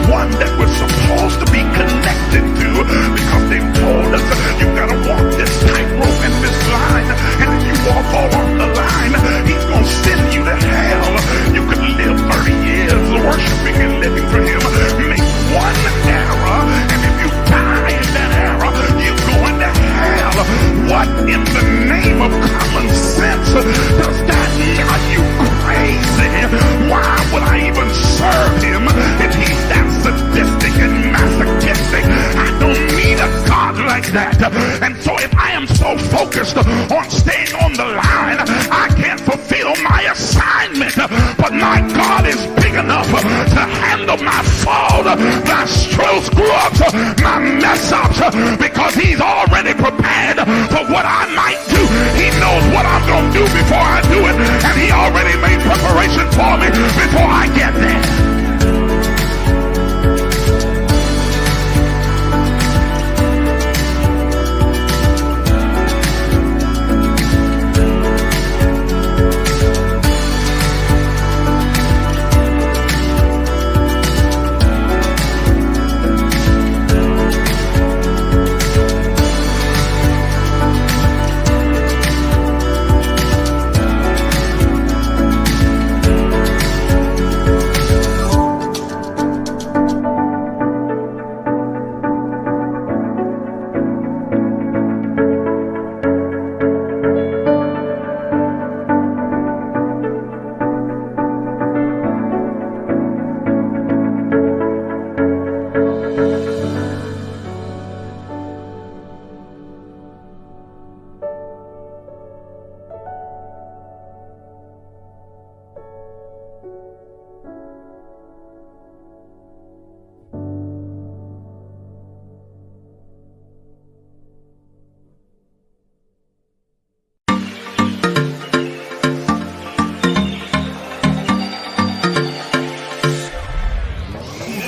one that we're supposed to be connected to, because they've told us you gotta walk this tightrope and this line, and if you walk all off the line, he's gonna send you to hell. You could live 30 years worshiping and living for him, make one error, and if you die in that error, you go into hell. What in the name of common sense does that mean? Are you crazy? Why would I even serve him if he's that sadistic and masochistic? I don't need a God like that. And so if I am so focused on staying on the line, I can't fulfill my assignment. But my God is big enough to handle my fault, my screw-ups, my mess-ups, because he's already prepared for what I might do. He knows what I'm going to do before I do it, and he already made preparation for me before I get there.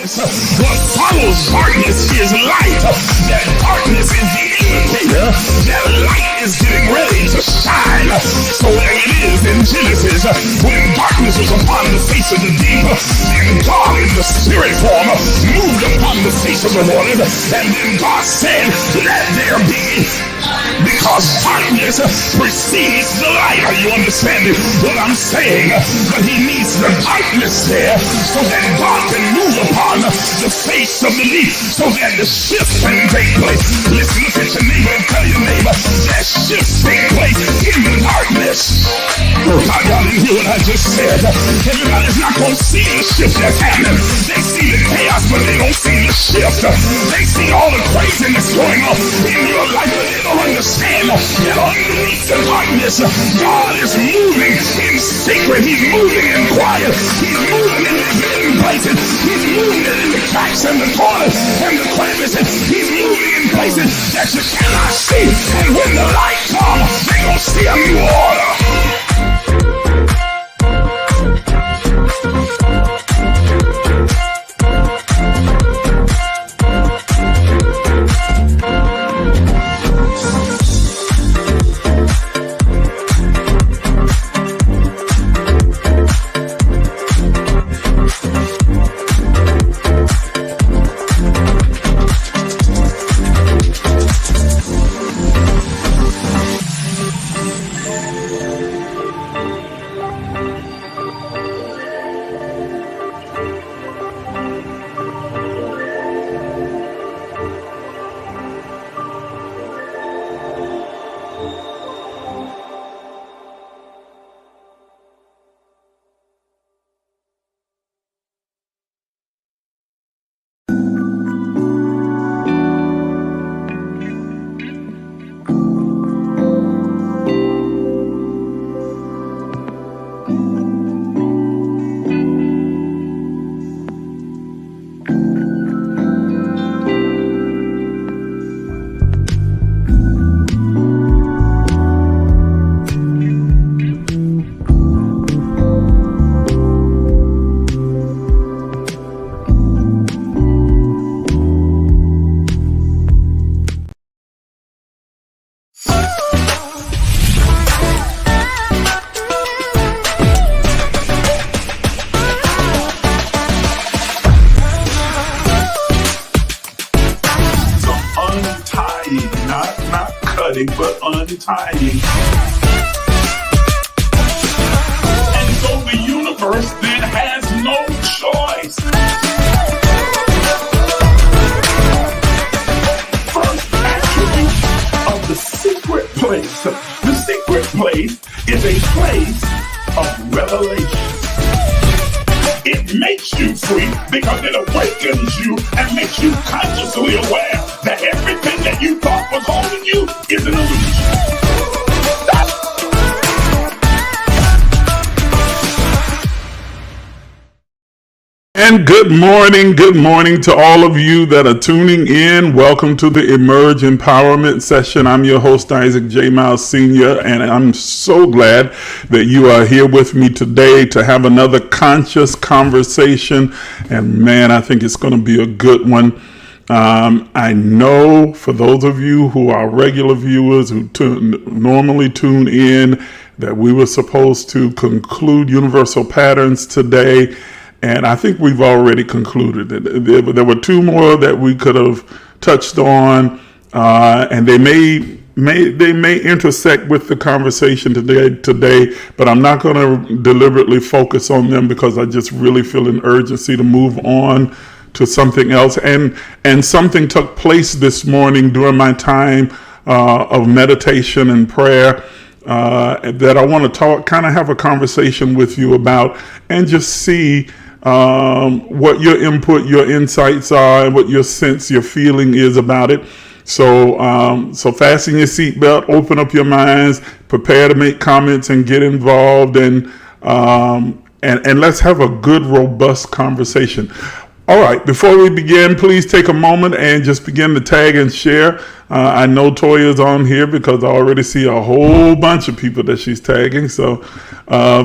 What follows darkness is light. That darkness is the indicator that light is getting ready to shine. So there it is in Genesis, when darkness was upon the face of the deep, and God in the spirit form moved upon the face of the waters, and then God said, let there be. Because darkness precedes the light. Are you understanding what I'm saying? But he needs the darkness there so that God can move upon the face of the deep, so that the shift can take place. Listen, look at your neighbor and tell your neighbor that shift take place in the darkness. Y'all didn't hear what I just said. Everybody's not going to see the shift that's happening. They see the chaos, but they don't see the shift. They see all the craziness going on in your life, but they don't understand that underneath the darkness, God is moving in secret. He's moving in quiet. He's moving in the hidden places. He's moving in the cracks and the corners and the crevices. He's moving in places that you cannot see. And when the light comes, they're going to see a new order. nobody but untying. And so the universe then has no choice. First attribute of the secret place. The secret place is a place of revelation. It makes you free because it awakens you and makes you consciously aware that everything that you thought was holding you is an illusion. And good morning to all of you that are tuning in. Welcome to the Emerge Empowerment Session. I'm your host, Isaac J. Miles Sr., and I'm so glad that you are here with me today to have another conscious conversation. And man, I think it's going to be a good one. I know for those of you who are regular viewers who normally tune in that we were supposed to conclude universal patterns today. And I think we've already concluded it. There were two more that we could have touched on, and they may intersect with the conversation today. But I'm not going to deliberately focus on them because I just really feel an urgency to move on to something else. And something took place this morning during my time of meditation and prayer that I want to kind of have a conversation with you about, and just see what your input, your insights are, and what your sense, your feeling is about it. So fasten your seatbelt, open up your minds, prepare to make comments and get involved, and let's have a good, robust conversation. All right, before we begin, please take a moment and just begin to tag and share. I know Toya's on here because I already see a whole bunch of people that she's tagging. So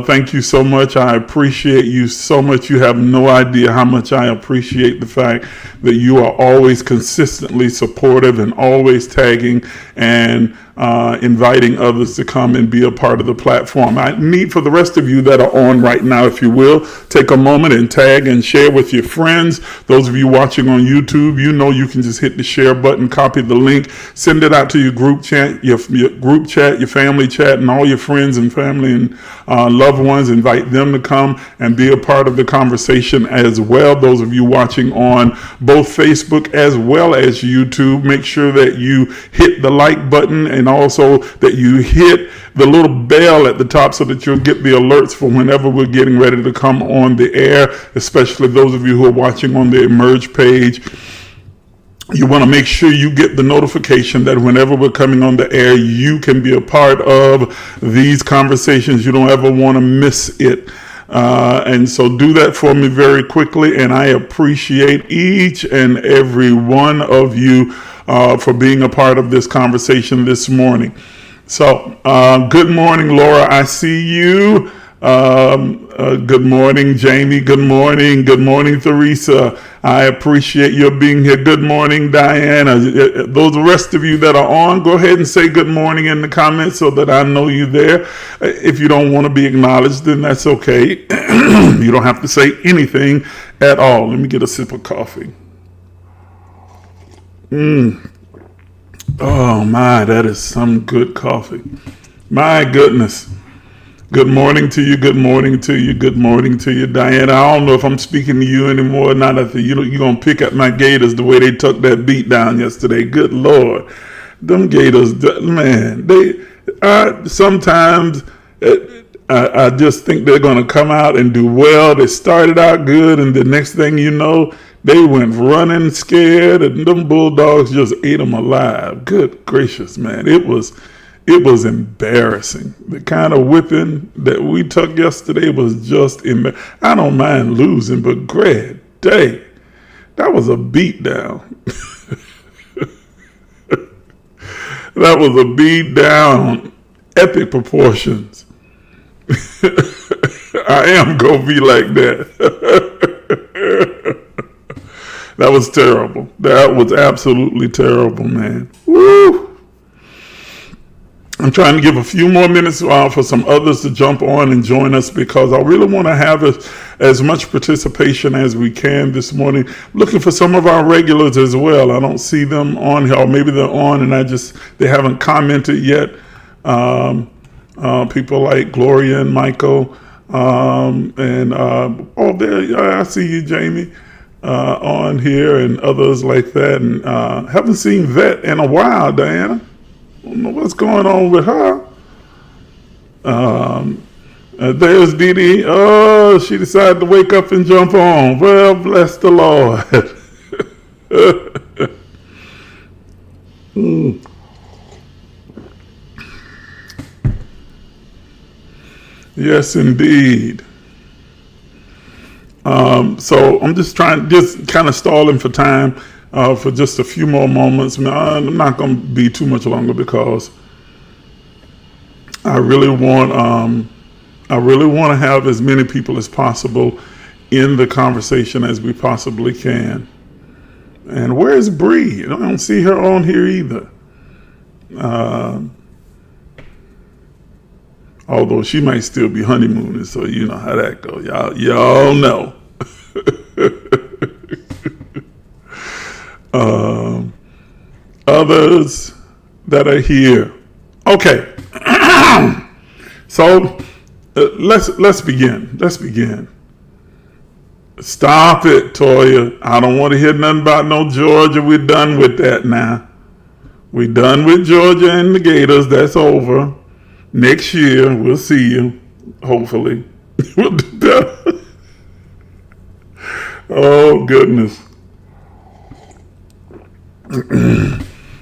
thank you so much. I appreciate you so much. You have no idea how much I appreciate the fact that you are always consistently supportive and always tagging and inviting others to come and be a part of the platform. I need for the rest of you that are on right now, if you will, take a moment and tag and share with your friends. Those of you watching on YouTube, you know you can just hit the share button, copy the link, send it out to your group chat, your group chat, your family chat, and all your friends and family and loved ones. Invite them to come and be a part of the conversation as well. Those of you watching on both Facebook as well as YouTube, make sure that you hit the like button and also that you hit the little bell at the top so that you'll get the alerts for whenever we're getting ready to come on the air, especially those of you who are watching on the Emerge page. You want to make sure you get the notification that whenever we're coming on the air, you can be a part of these conversations. You don't ever want to miss it. And so do that for me very quickly. And I appreciate each and every one of you for being a part of this conversation this morning. So good morning, Laura. I see you. Good morning, Jamie. Good morning. Good morning, Theresa. I appreciate your being here. Good morning, Diana. Those rest of you that are on, go ahead and say good morning in the comments so that I know you're there. If you don't want to be acknowledged, then that's okay. You don't have to say anything at all. Let me get a sip of coffee. Oh my, that is some good coffee. My goodness. Good morning to you. Good morning to you. Good morning to you, Diana. I don't know if I'm speaking to you anymore or not. I think you're going to pick at my Gators the way they took that beat down yesterday. Good Lord. Them Gators, man, sometimes I just think they're going to come out and do well. They started out good, and the next thing you know, they went running scared, and them Bulldogs just ate them alive. Good gracious, man. It was embarrassing. The kind of whipping that we took yesterday was just embarrassing. I don't mind losing, but great day, that was a beat down. That was a beat down, epic proportions. I am gonna be like that. That was terrible. That was absolutely terrible, man. Woo! I'm trying to give a few more minutes for some others to jump on and join us, because I really want to have as much participation as we can this morning. Looking for some of our regulars as well. I don't see them on here, or maybe they're on and they haven't commented yet. People like Gloria and Michael, I see you, Jamie, on here, and others like that. And haven't seen Vet in a while, Diana. I don't know what's going on with her. There's Dee Dee. Oh, she decided to wake up and jump on. Well, bless the Lord. Yes, indeed. So I'm just kind of stalling for time. For just a few more moments. I'm not going to be too much longer, because I really want to have as many people as possible in the conversation as we possibly can. And where's Bree? I don't see her on here either. Although she might still be honeymooning, so you know how that goes. Y'all know. Others that are here. Okay. So let's begin. Stop it, Toya. I don't want to hear nothing about no Georgia. We're done with that now. We're done with Georgia and the Gators. That's over. Next year we'll see you. Hopefully. We'll do better. Oh goodness.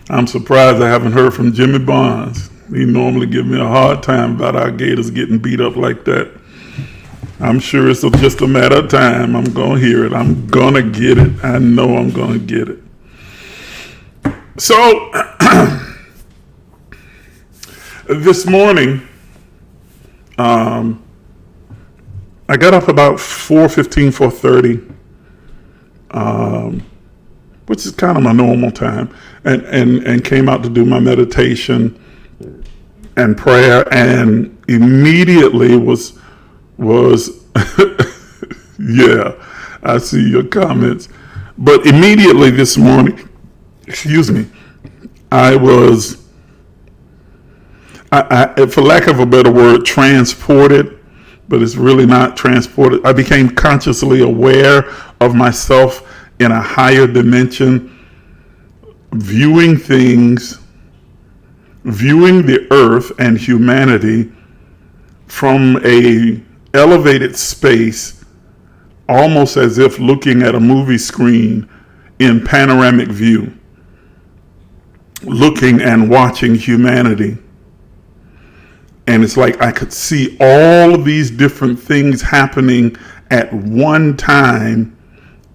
I'm surprised I haven't heard from Jimmy Barnes. He normally gives me a hard time about our Gators getting beat up like that. I'm sure it's just a matter of time. I'm going to hear it. I'm going to get it. I know I'm going to get it. So, this morning, I got up about 4:15, 4:30. Which is kind of my normal time, and came out to do my meditation and prayer, and immediately was yeah, I see your comments, but immediately this morning, I for lack of a better word, transported, but it's really not transported. I became consciously aware of myself in a higher dimension, viewing things, viewing the earth and humanity from a elevated space, almost as if looking at a movie screen in panoramic view, looking and watching humanity. And it's like I could see all of these different things happening at one time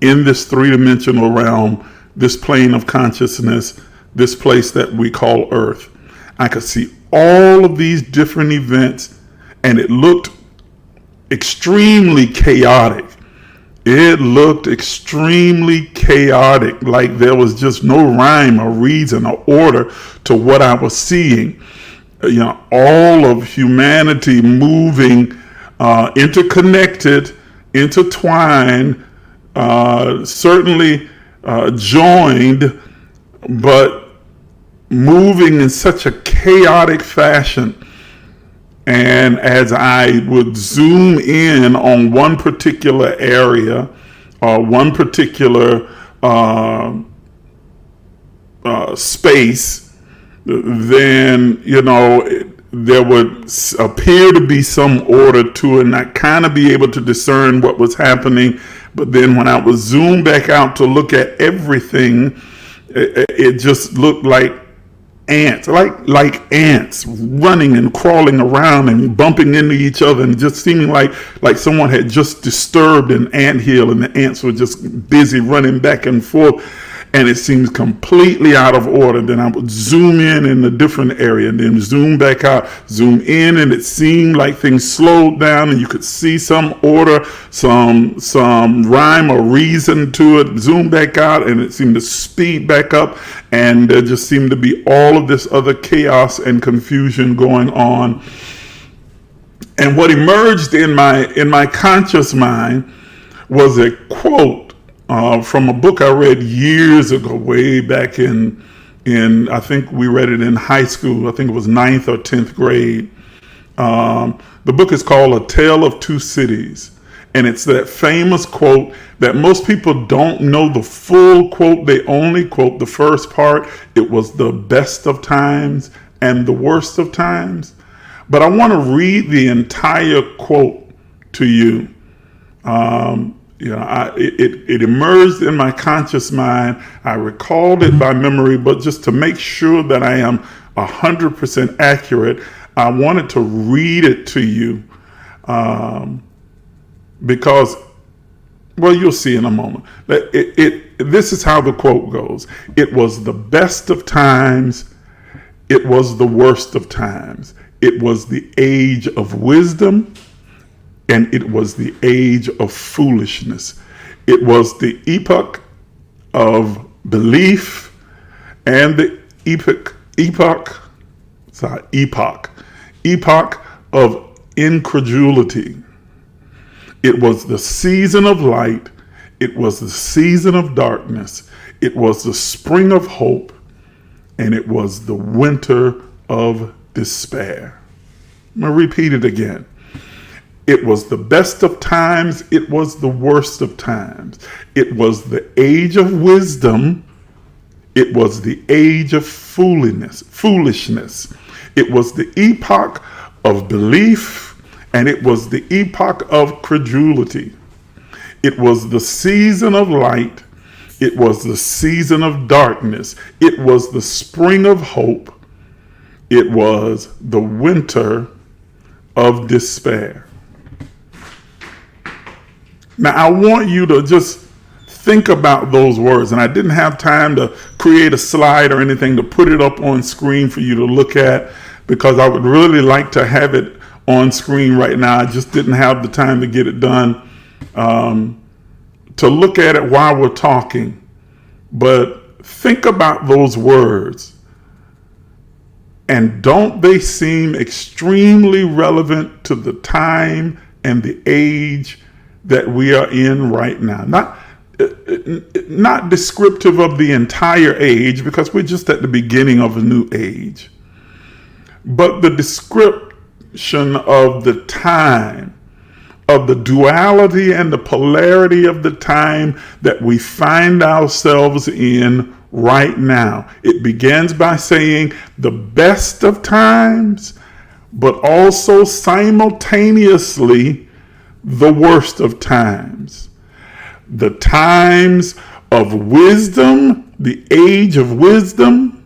in this three-dimensional realm, this plane of consciousness, this place that we call Earth. I could see all of these different events, and it looked extremely chaotic. It looked extremely chaotic, like there was just no rhyme or reason or order to what I was seeing. All of humanity moving, interconnected, intertwined, certainly joined, but moving in such a chaotic fashion. And as I would zoom in on one particular area or one particular space, then there would appear to be some order to it, and I kind of be able to discern what was happening. But then when I would zoom back out to look at everything, it just looked like ants, like ants running and crawling around and bumping into each other, and just seeming like someone had just disturbed an anthill, and the ants were just busy running back and forth. and it seems completely out of order. Then I would zoom in a different area, and then zoom back out, zoom in, and it seemed like things slowed down, and you could see some order, some rhyme or reason to it. Zoom back out, and it seemed to speed back up, and there just seemed to be all of this other chaos and confusion going on. And what emerged in my conscious mind was a quote from a book I read years ago, way back in I think we read it in high school. I think it was 9th or 10th grade. The book is called A Tale of Two Cities. And it's that famous quote that most people don't know the full quote. They only quote the first part. It was the best of times and the worst of times. But I want to read the entire quote to you. It emerged in my conscious mind. I recalled it by memory, but just to make sure that I am 100% accurate, I wanted to read it to you because, well, you'll see in a moment. This is how the quote goes. It was the best of times. It was the worst of times. It was the age of wisdom, and it was the age of foolishness. It was the epoch of belief and the epoch of incredulity. It was the season of light. It was the season of darkness. It was the spring of hope, and it was the winter of despair. I'm going to repeat it again. It was the best of times. It was the worst of times. It was the age of wisdom. It was the age of foolishness. It was the epoch of belief, and it was the epoch of credulity. It was the season of light. It was the season of darkness. It was the spring of hope. It was the winter of despair. Now, I want you to just think about those words. And I didn't have time to create a slide or anything to put it up on screen for you to look at, because I would really like to have it on screen right now. I just didn't have the time to get it done, to look at it while we're talking. But think about those words. And don't they seem extremely relevant to the time and the age that we are in right now? Not descriptive of the entire age, because we're just at the beginning of a new age, but the description of the time, of the duality and the polarity of the time that we find ourselves in right now. It begins by saying the best of times, but also simultaneously the worst of times. The times of wisdom, the age of wisdom,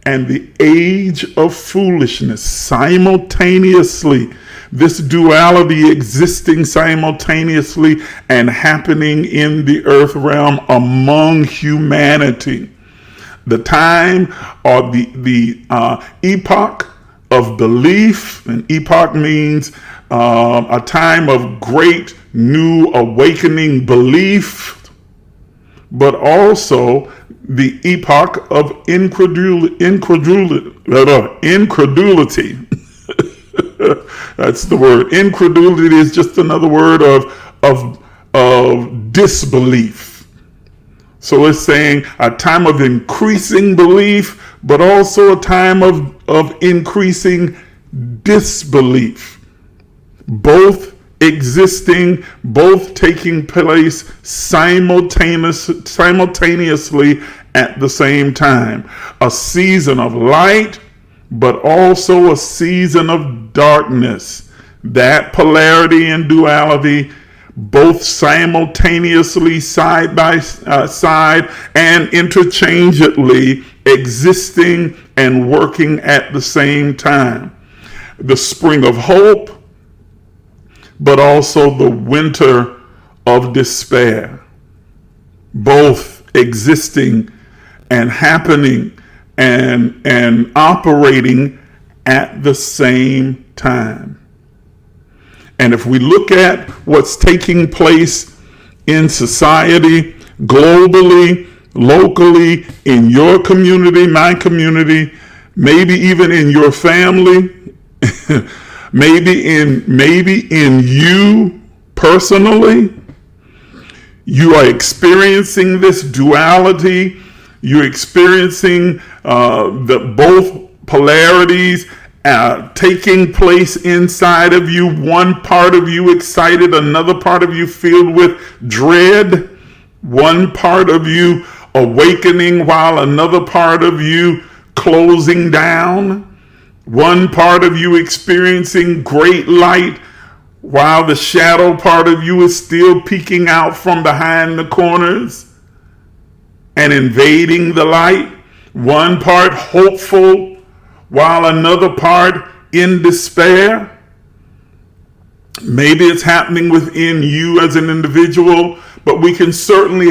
and the age of foolishness simultaneously. This duality existing simultaneously and happening in the earth realm among humanity. The time or the epoch of belief, and epoch means a time of great new awakening belief, but also the epoch of incredulity. That's the word. Incredulity is just another word of disbelief. So it's saying a time of increasing belief, but also a time of increasing disbelief. Both existing, both taking place simultaneously at the same time. A season of light, but also a season of darkness. That polarity and duality, both simultaneously, side by side, and interchangeably existing and working at the same time. The spring of hope, but also the winter of despair. Both existing and happening and operating at the same time. And if we look at what's taking place in society, globally, locally, in your community, my community, maybe even in your family, maybe in you personally, you are experiencing this duality. You're experiencing the both polarities taking place inside of you. One part of you excited, another part of you filled with dread. One part of you awakening while another part of you closing down. One part of you experiencing great light while the shadow part of you is still peeking out from behind the corners and invading the light. One part hopeful while another part in despair. Maybe it's happening within you as an individual, but we can certainly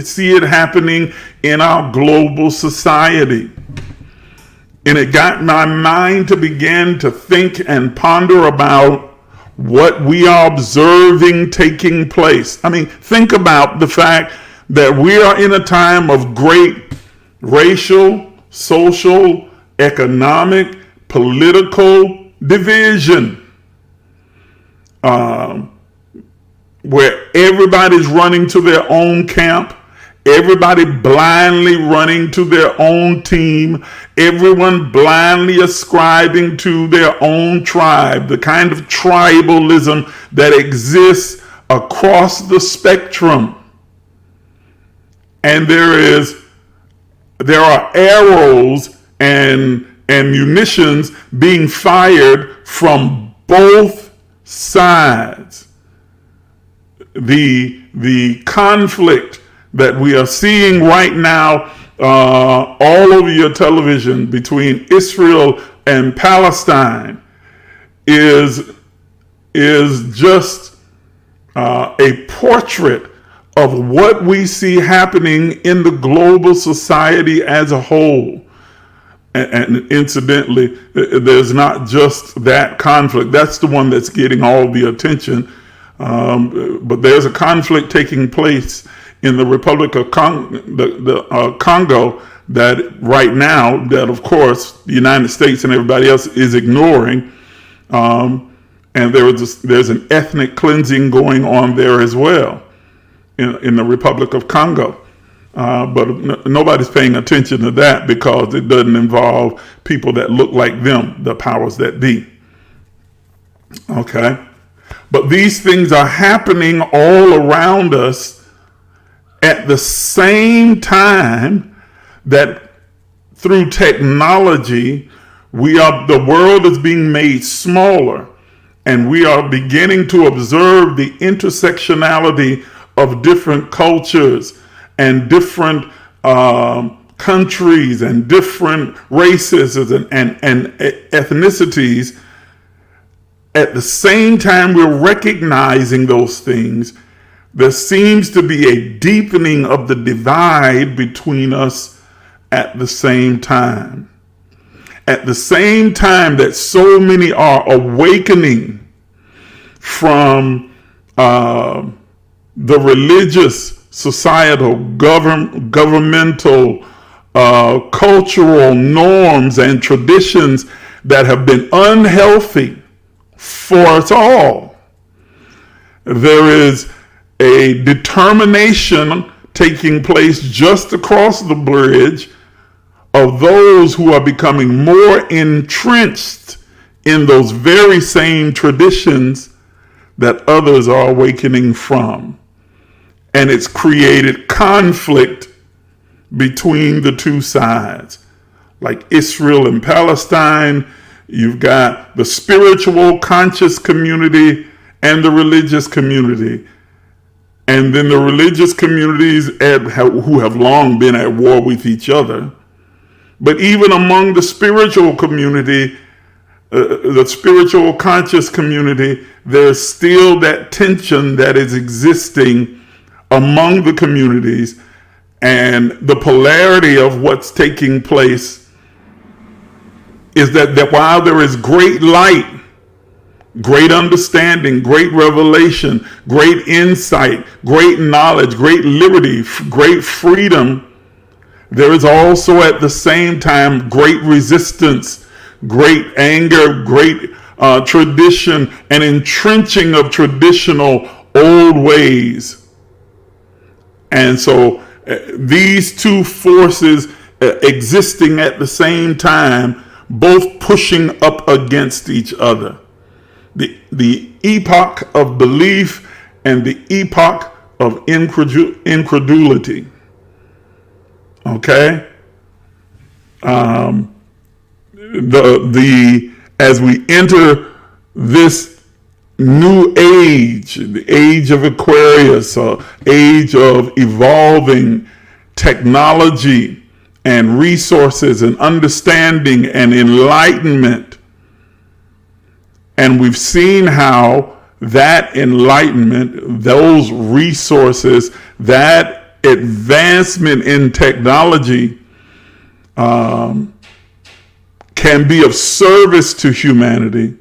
see it happening in our global society. And it got my mind to begin to think and ponder about what we are observing taking place. I mean, think about the fact that we are in a time of great racial, social, economic, political division, where everybody's running to their own camp, everybody blindly running to their own team, everyone blindly ascribing to their own tribe, the kind of tribalism that exists across the spectrum. And there are arrows and munitions being fired from both sides. The conflict that we are seeing right now all over your television between Israel and Palestine is just a portrait of what we see happening in the global society as a whole. And incidentally, there's not just that conflict. That's the one that's getting all the attention. But there's a conflict taking place in the Republic of Congo that right now, that of course, the United States and everybody else is ignoring. And there's an ethnic cleansing going on there as well in the Republic of Congo. But nobody's paying attention to that because it doesn't involve people that look like them, the powers that be. Okay? But these things are happening all around us at the same time that through technology, the world is being made smaller, and we are beginning to observe the intersectionality of different cultures and different countries and different races and ethnicities. At the same time we're recognizing those things, there seems to be a deepening of the divide between us at the same time. At the same time that so many are awakening from the religious, societal, governmental, cultural norms and traditions that have been unhealthy for us all, there is a determination taking place just across the bridge of those who are becoming more entrenched in those very same traditions that others are awakening from. And it's created conflict between the two sides. Like Israel and Palestine, you've got the spiritual conscious community and the religious community. And then the religious communities who have long been at war with each other. But even among the spiritual community, the spiritual conscious community, there's still that tension that is existing among the communities. And the polarity of what's taking place is that while there is great light, great understanding, great revelation, great insight, great knowledge, great liberty, great freedom, there is also at the same time great resistance, great anger, great tradition, and entrenching of traditional old ways. And so these two forces existing at the same time, both pushing up against each other. The epoch of belief and the epoch of incredulity. Okay? As we enter this new age, the age of Aquarius, age of evolving technology and resources and understanding and enlightenment. And we've seen how that enlightenment, those resources, that advancement in technology can be of service to humanity,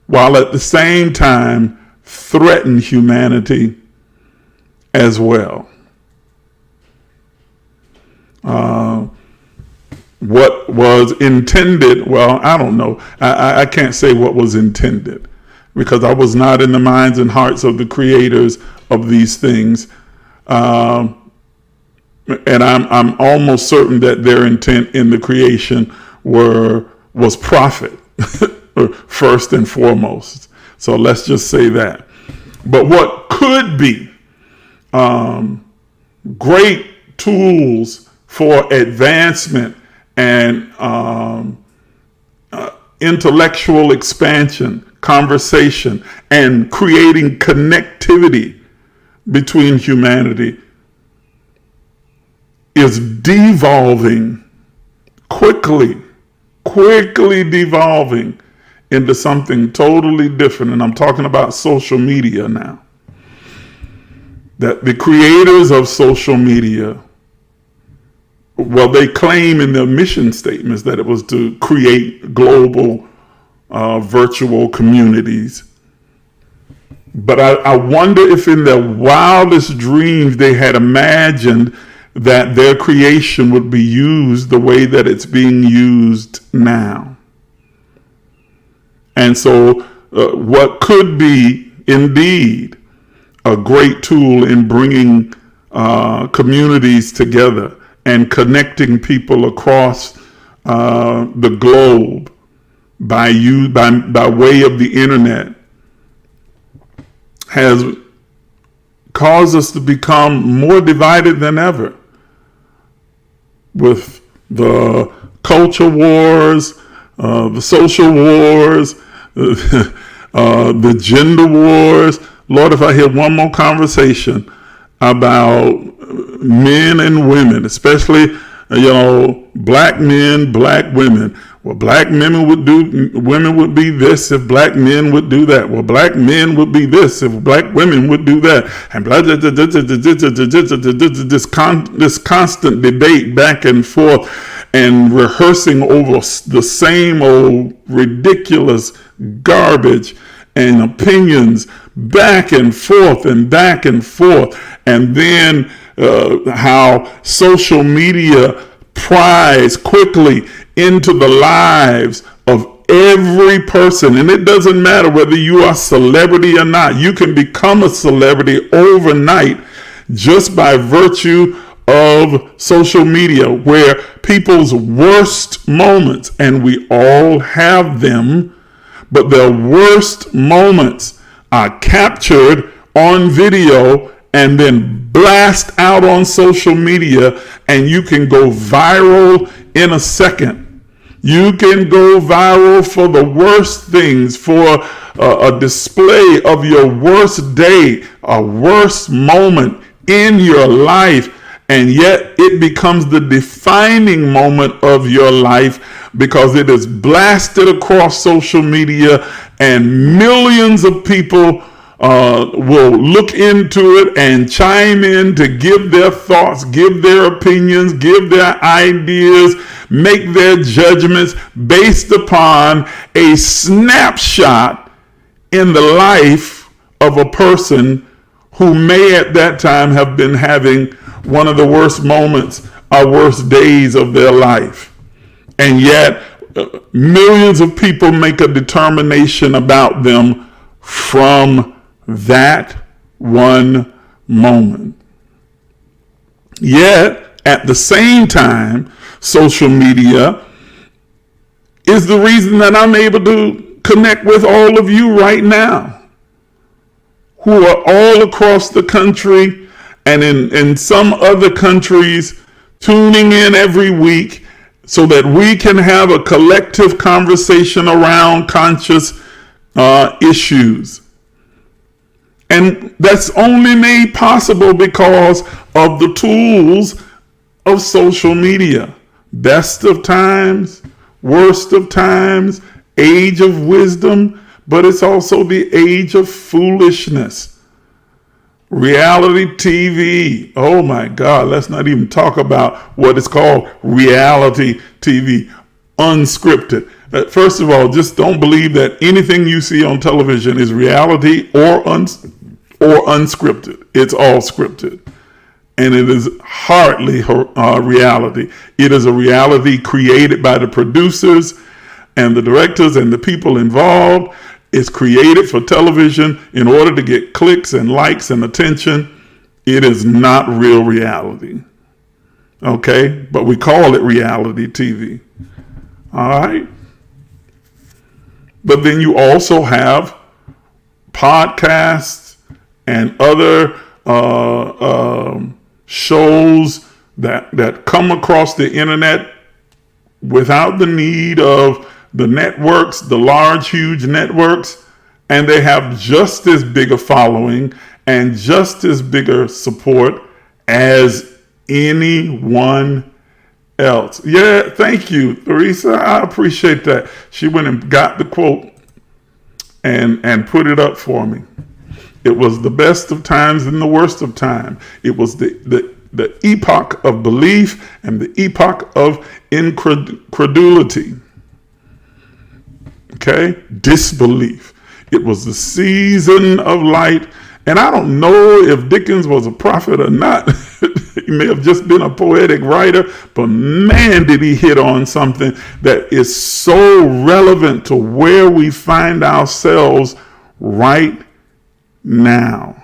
while at the same time threaten humanity as well. What was intended, well, I don't know. I can't say what was intended, because I was not in the minds and hearts of the creators of these things. And I'm almost certain that their intent in the creation was profit first and foremost. So let's just say that. But what could be great tools for advancement and intellectual expansion, conversation, and creating connectivity between humanity is devolving quickly devolving into something totally different. And I'm talking about social media now. That the creators of social media, well, they claim in their mission statements that it was to create global virtual communities. But I wonder if in their wildest dreams they had imagined that their creation would be used the way that it's being used now. And so what could be indeed a great tool in bringing communities together and connecting people across the globe by way of the internet has caused us to become more divided than ever, with the culture wars, the social wars, the gender wars. Lord, if I hear one more conversation about men and women, especially, black men, black women. Well, black women would be this if black men would do that. Well, black men would be this if black women would do that. And this constant debate back and forth and rehearsing over the same old ridiculous garbage and opinions back and forth and back and forth. And then how social media pries quickly into the lives of every person. And it doesn't matter whether you are a celebrity or not. You can become a celebrity overnight just by virtue of social media, where people's worst moments, and we all have them, but their worst moments are captured on video and then blast out on social media, and you can go viral in a second. You can go viral for the worst things, for a display of your worst day, a worst moment in your life, and yet it becomes the defining moment of your life because it is blasted across social media, and millions of people will look into it and chime in to give their thoughts, give their opinions, give their ideas, make their judgments based upon a snapshot in the life of a person who may at that time have been having one of the worst moments or worst days of their life. And yet, millions of people make a determination about them from that one moment. Yet, at the same time, social media is the reason that I'm able to connect with all of you right now, who are all across the country and in some other countries tuning in every week so that we can have a collective conversation around conscious issues. And that's only made possible because of the tools of social media. Best of times, worst of times, age of wisdom, but it's also the age of foolishness. Reality TV. Oh my God, let's not even talk about what is called reality TV. Unscripted. First of all, just don't believe that anything you see on television is reality or unscripted. It's all scripted. And it is hardly reality. It is a reality created by the producers and the directors and the people involved. It's created for television in order to get clicks and likes and attention. It is not real reality. Okay? But we call it reality TV. All right? But then you also have podcasts and other shows that come across the internet without the need of the networks, the large, huge networks, and they have just as big a following and just as bigger support as anyone else. Yeah, thank you, Theresa. I appreciate that. She went and got the quote and put it up for me. It was the best of times and the worst of time. It was the epoch of belief and the epoch of incredulity. Okay? Disbelief. It was the season of light. And I don't know if Dickens was a prophet or not. He may have just been a poetic writer, but man, did he hit on something that is so relevant to where we find ourselves right now.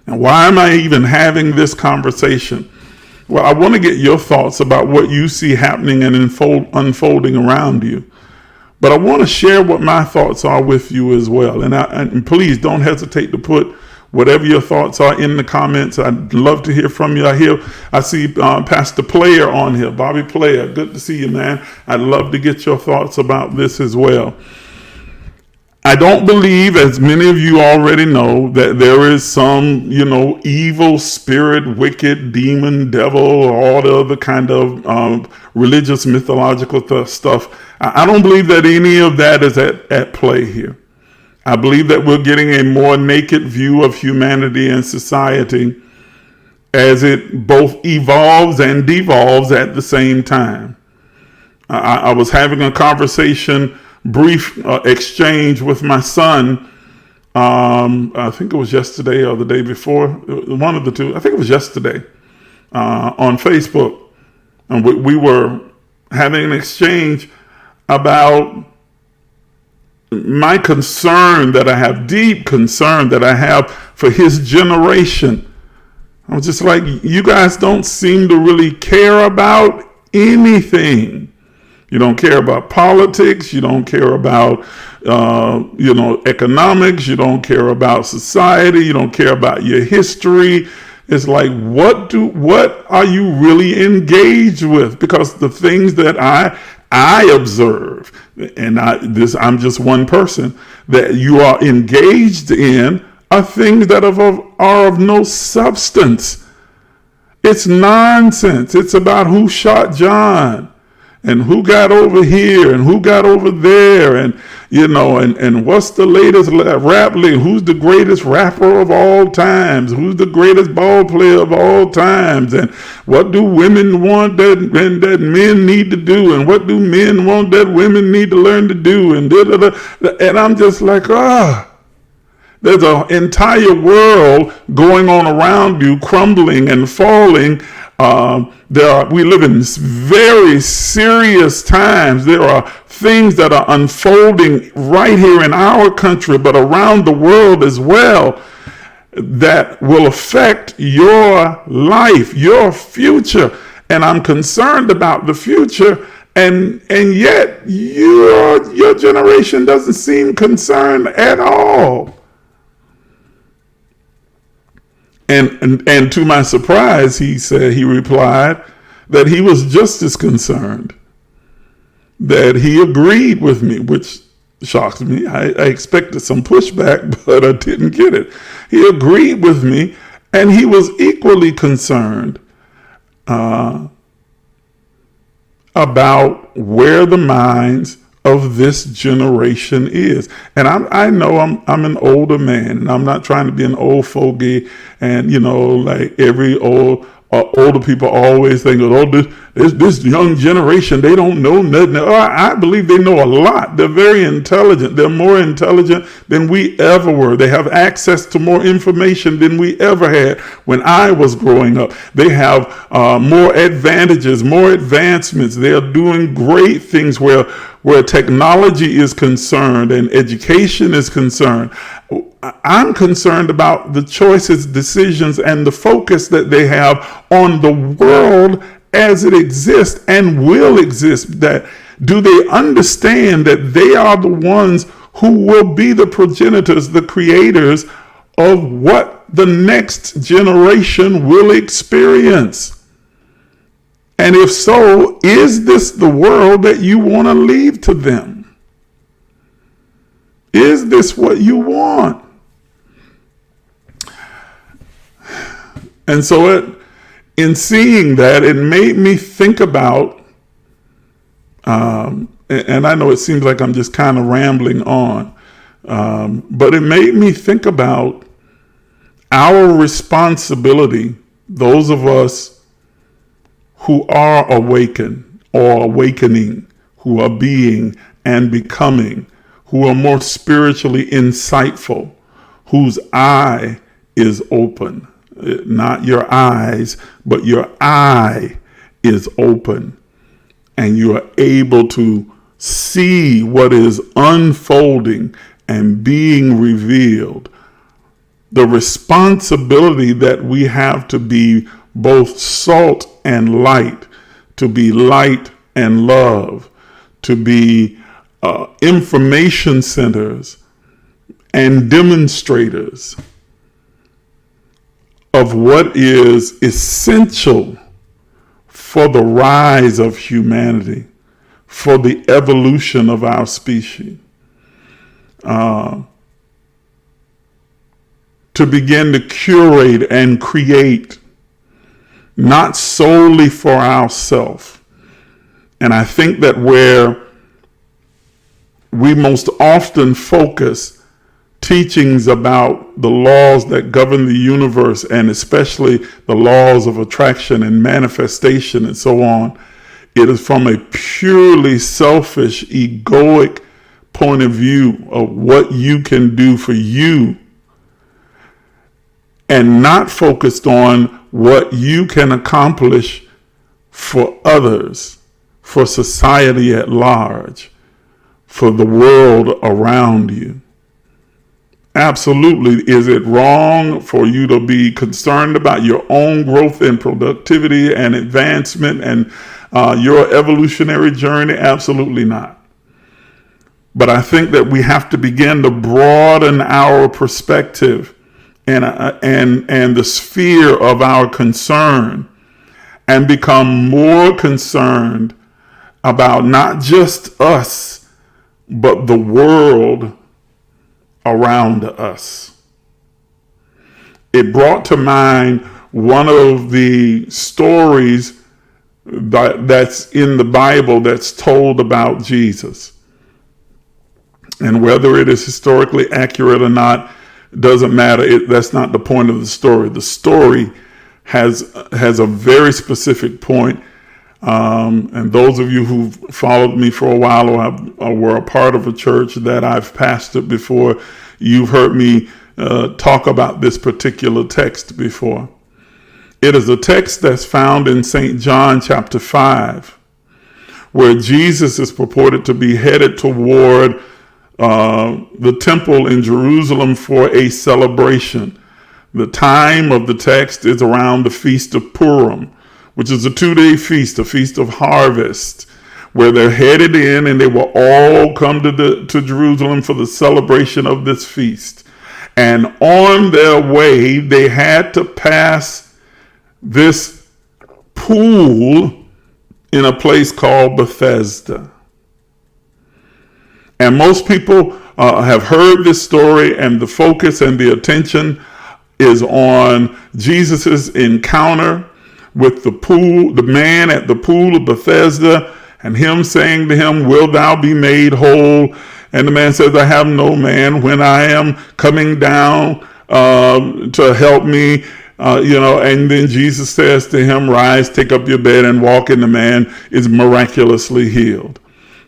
And why am I even having this conversation? Well, I want to get your thoughts about what you see happening and unfolding around you. But I want to share what my thoughts are with you as well. And please don't hesitate to put whatever your thoughts are in the comments. I'd love to hear from you. I see Pastor Player on here, Bobby Player. Good to see you, man. I'd love to get your thoughts about this as well. I don't believe, as many of you already know, that there is some, evil spirit, wicked, demon, devil, all the other kind of religious, mythological stuff. I don't believe that any of that is at play here. I believe that we're getting a more naked view of humanity and society as it both evolves and devolves at the same time. I was having a brief exchange with my son. I think it was yesterday or the day before, one of the two. I think it was yesterday on Facebook. And we were having an exchange about my concern that I have, deep concern that I have for his generation. I was just like, you guys don't seem to really care about anything. You don't care about politics. You don't care about, economics. You don't care about society. You don't care about your history. It's like, what are you really engaged with? Because the things that I observe, and I'm just one person, that you are engaged in are things that are of no substance. It's nonsense. It's about who shot John. and who got over here and who got over there, and and what's the latest rap league, who's the greatest rapper of all times, who's the greatest ball player of all times, and what do women want that men need to do, and what do men want that women need to learn to do, and and I'm just like, there's an entire world going on around you, crumbling and falling. We live in very serious times. There are things that are unfolding right here in our country, but around the world as well, that will affect your life, your future. And I'm concerned about the future. And yet your generation doesn't seem concerned at all. And to my surprise, he replied that he was just as concerned, that he agreed with me, which shocks me. I expected some pushback, but I didn't get it. He agreed with me, and he was equally concerned about where the minds of this generation is. And I know I'm an older man, and I'm not trying to be an old fogey, and like every older people always think, this young generation, they don't know nothing. I believe they know a lot. They're very intelligent. They're more intelligent than we ever were. They have access to more information than we ever had when I was growing up. They have more advantages, more advancements. They are doing great things where technology is concerned and education is concerned. I'm concerned about the choices, decisions, and the focus that they have on the world as it exists and will exist. That do they understand that they are the ones who will be the progenitors, the creators of what the next generation will experience? And if so, is this the world that you want to leave to them? Is this what you want? And so in seeing that, it made me think about, and I know it seems like I'm just kind of rambling on, but it made me think about our responsibility, those of us who are awakened or awakening, who are being and becoming, who are more spiritually insightful, whose eye is open. Not your eyes, but your eye is open, and you are able to see what is unfolding and being revealed. The responsibility that we have to be both salt and light, to be light and love, to be information centers and demonstrators of what is essential for the rise of humanity, for the evolution of our species. To begin to curate and create, not solely for ourselves. And I think that where we most often focus teachings about the laws that govern the universe, and especially the laws of attraction and manifestation and so on, it is from a purely selfish, egoic point of view of what you can do for you, and not focused on what you can accomplish for others, for society at large, for the world around you. Absolutely. Is it wrong for you to be concerned about your own growth and productivity and advancement and your evolutionary journey? Absolutely not. But I think that we have to begin to broaden our perspective and the sphere of our concern, and become more concerned about not just us, but the world around us. It brought to mind one of the stories that's in the Bible that's told about Jesus. And whether it is historically accurate or not doesn't matter. That's not the point of the story. The story has a very specific point. And those of you who've followed me for a while or were a part of a church that I've pastored before, you've heard me talk about this particular text before. It is a text that's found in St. John chapter 5, where Jesus is purported to be headed toward the temple in Jerusalem for a celebration. The time of the text is around the Feast of Purim, which is a 2-day feast, a feast of harvest, where they're headed in and they will all come to Jerusalem for the celebration of this feast. And on their way, they had to pass this pool in a place called Bethesda. And most people have heard this story, and the focus and the attention is on Jesus's encounter with the man at the pool of Bethesda, and him saying to him, "Will thou be made whole?" And the man says, "I have no man when I am coming down to help me." And then Jesus says to him, "Rise, take up your bed and walk," and the man is miraculously healed.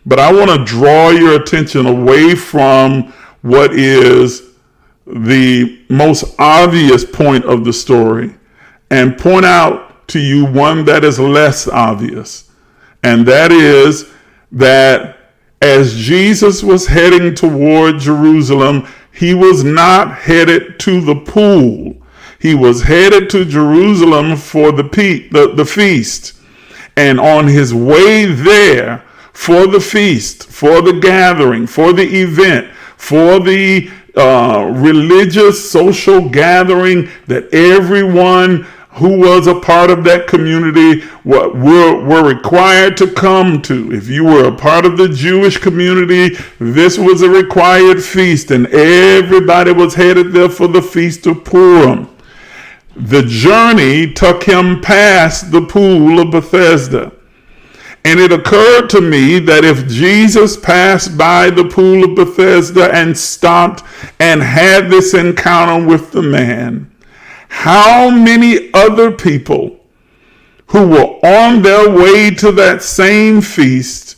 But I want to draw your attention away from what is the most obvious point of the story and point out to you one that is less obvious. And that is that as Jesus was heading toward Jerusalem, he was not headed to the pool. He was headed to Jerusalem for the feast. And on his way there, for the feast, for the gathering, for the event, for the religious social gathering that everyone who was a part of that community were required to come to. If you were a part of the Jewish community, this was a required feast, and everybody was headed there for the Feast of Purim. The journey took him past the pool of Bethesda. And it occurred to me that if Jesus passed by the pool of Bethesda and stopped and had this encounter with the man, how many other people who were on their way to that same feast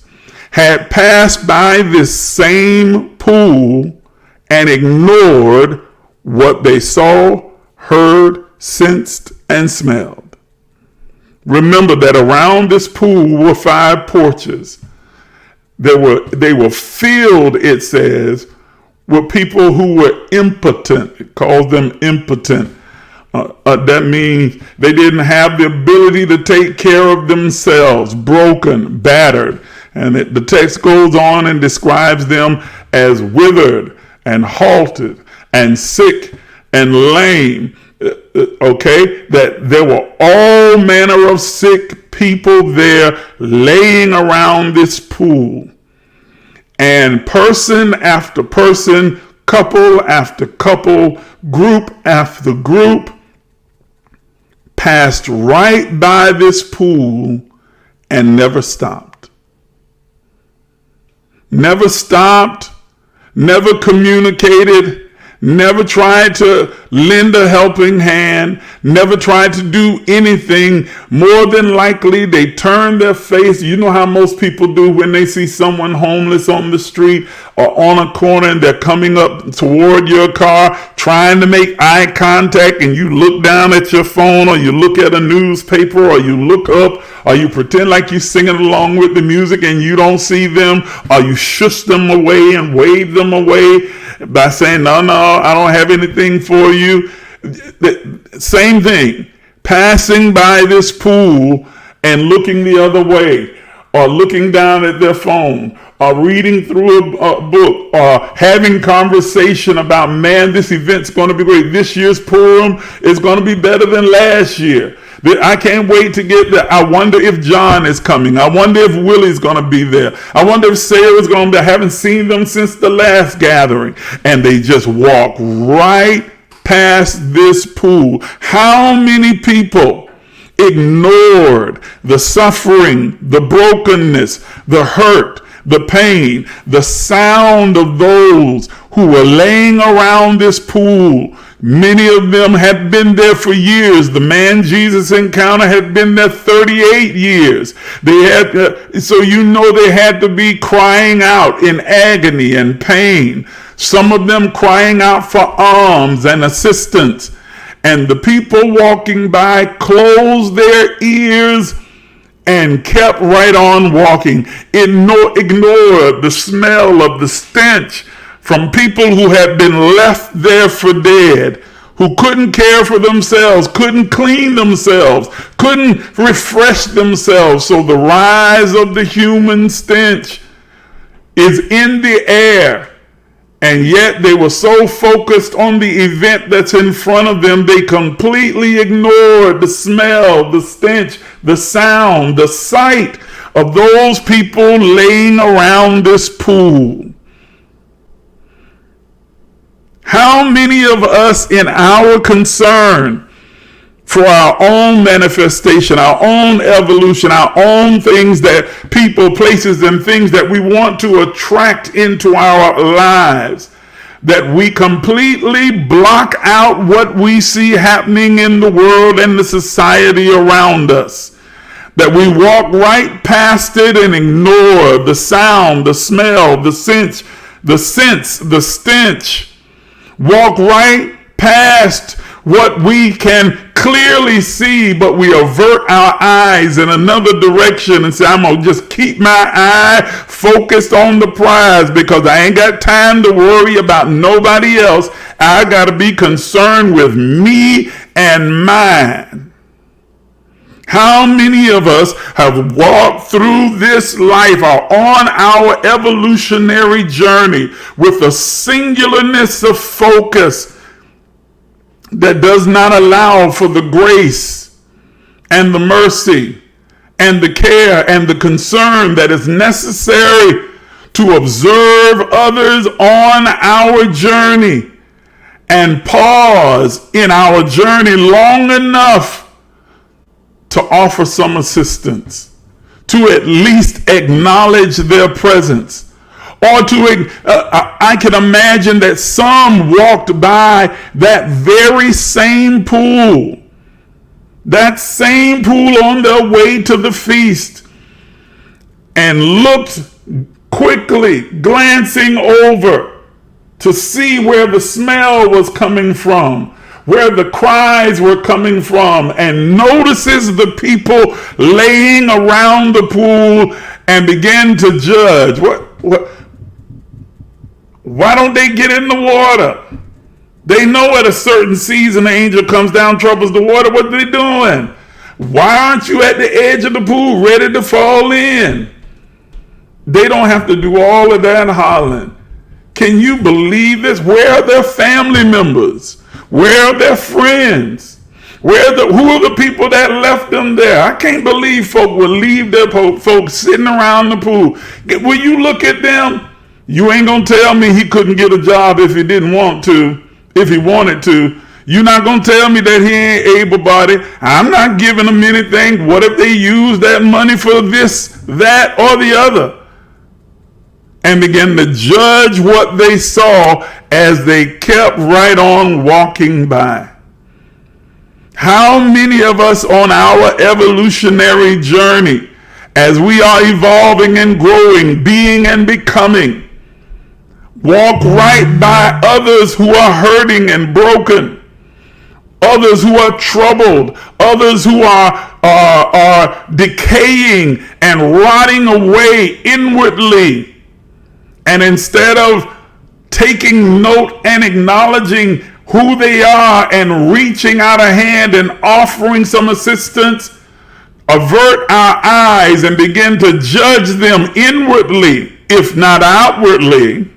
had passed by this same pool and ignored what they saw, heard, sensed, and smelled? Remember that around this pool were 5 porches. They were filled, it says, with people who were impotent. It calls them impotent. That means they didn't have the ability to take care of themselves, broken, battered. And the text goes on and describes them as withered and halted and sick and lame. That there were all manner of sick people there laying around this pool. And person after person, couple after couple, group after group, passed right by this pool and never stopped. Never stopped, never communicated, never tried to lend a helping hand, never tried to do anything. More than likely, they turned their face. You know how most people do when they see someone homeless on the street or on a corner and they're coming up toward your car, trying to make eye contact, and you look down at your phone, or you look at a newspaper, or you look up, or you pretend like you're singing along with the music and you don't see them, or you shush them away and wave them away by saying, no, I don't have anything for you. Same thing, passing by this pool and looking the other way, or looking down at their phone, or reading through a book, or having conversation about, man, this event's going to be great. This year's Purim is going to be better than last year. I can't wait to get there. I wonder if John is coming. I wonder if Willie's going to be there. I wonder if Sarah's going to be. I haven't seen them since the last gathering. And they just walk right past this pool. How many people ignored the suffering, the brokenness, the hurt, the pain, the sound of those who were laying around this pool. Many of them had been there for years. The man Jesus encountered had been there 38 years. They had, so you know they had to be crying out in agony and pain. Some of them crying out for alms and assistance. And the people walking by closed their ears and kept right on walking. Ignored the smell of the stench from people who had been left there for dead, who couldn't care for themselves, couldn't clean themselves, couldn't refresh themselves. So the rise of the human stench is in the air. And yet they were so focused on the event that's in front of them, they completely ignored the smell, the stench, the sound, the sight of those people laying around this pool. How many of us in our concern for our own manifestation, our own evolution, our own things that people, places, and things that we want to attract into our lives, that we completely block out what we see happening in the world and the society around us, that we walk right past it and ignore the sound, the smell, the sense, the stench, walk right past what we can clearly see, but we avert our eyes in another direction and say, I'm going to just keep my eye focused on the prize because I ain't got time to worry about nobody else. I got to be concerned with me and mine. How many of us have walked through this life or on our evolutionary journey with a singularness of focus that does not allow for the grace and the mercy and the care and the concern that is necessary to observe others on our journey and pause in our journey long enough to offer some assistance, to at least acknowledge their presence. Or I can imagine that some walked by that very same pool on their way to the feast, and looked quickly, glancing over to see where the smell was coming from, where the cries were coming from, and notices the people laying around the pool and begin to judge. Why don't they get in the water? They know at a certain season the angel comes down, troubles the water. What are they doing? Why aren't you at the edge of the pool ready to fall in? They don't have to do all of that hollering. Can you believe this? Where are their family members? Where are their friends? Who are the people that left them there? I can't believe folk will leave their folks sitting around the pool. Will you look at them? You ain't gonna tell me he couldn't get a job if he didn't want to, if he wanted to. You're not gonna tell me that he ain't able-bodied. I'm not giving him anything. What if they use that money for this, that, or the other? And begin to judge what they saw as they kept right on walking by. How many of us on our evolutionary journey, as we are evolving and growing, being and becoming, walk right by others who are hurting and broken, others who are troubled, others who are decaying and rotting away inwardly? And instead of taking note and acknowledging who they are and reaching out a hand and offering some assistance, avert our eyes and begin to judge them inwardly, if not outwardly.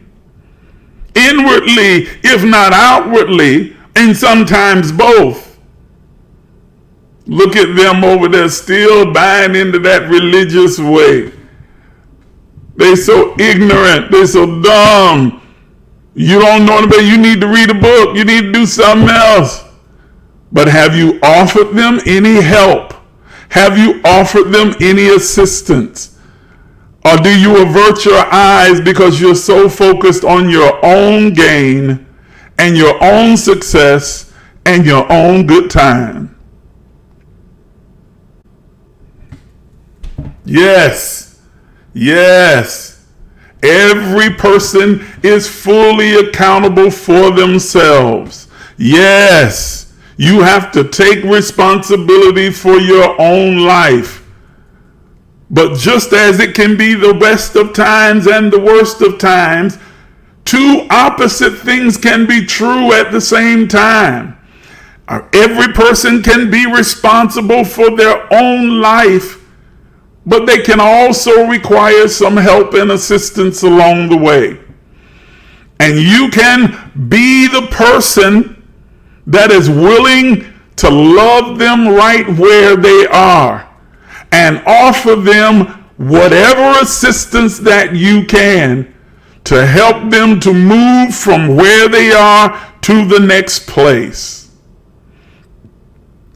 Inwardly, if not outwardly, and sometimes both. Look at them over there still buying into that religious way. They're so ignorant. They're so dumb. You don't know anybody. You need to read a book. You need to do something else. But have you offered them any help? Have you offered them any assistance? Or do you avert your eyes because you're so focused on your own gain and your own success and your own good time? Yes, yes. Every person is fully accountable for themselves. Yes, you have to take responsibility for your own life. But just as it can be the best of times and the worst of times, two opposite things can be true at the same time. Every person can be responsible for their own life, but they can also require some help and assistance along the way. And you can be the person that is willing to love them right where they are and offer them whatever assistance that you can to help them to move from where they are to the next place.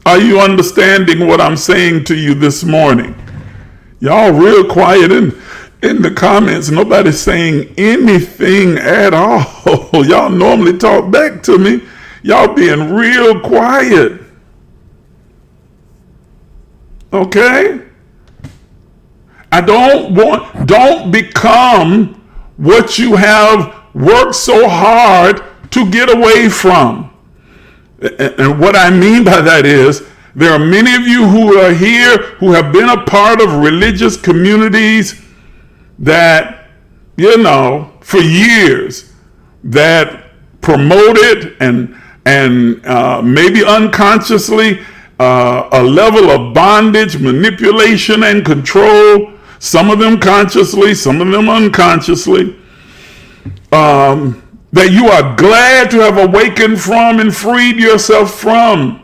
Are you understanding what I'm saying to you this morning? Y'all real quiet in the comments. Nobody's saying anything at all. Y'all normally talk back to me. Y'all being real quiet. Okay? Don't become what you have worked so hard to get away from. And what I mean by that is, there are many of you who are here who have been a part of religious communities that, for years, that promoted and maybe unconsciously a level of bondage, manipulation, and control. Some of them consciously, some of them unconsciously. That you are glad to have awakened from and freed yourself from.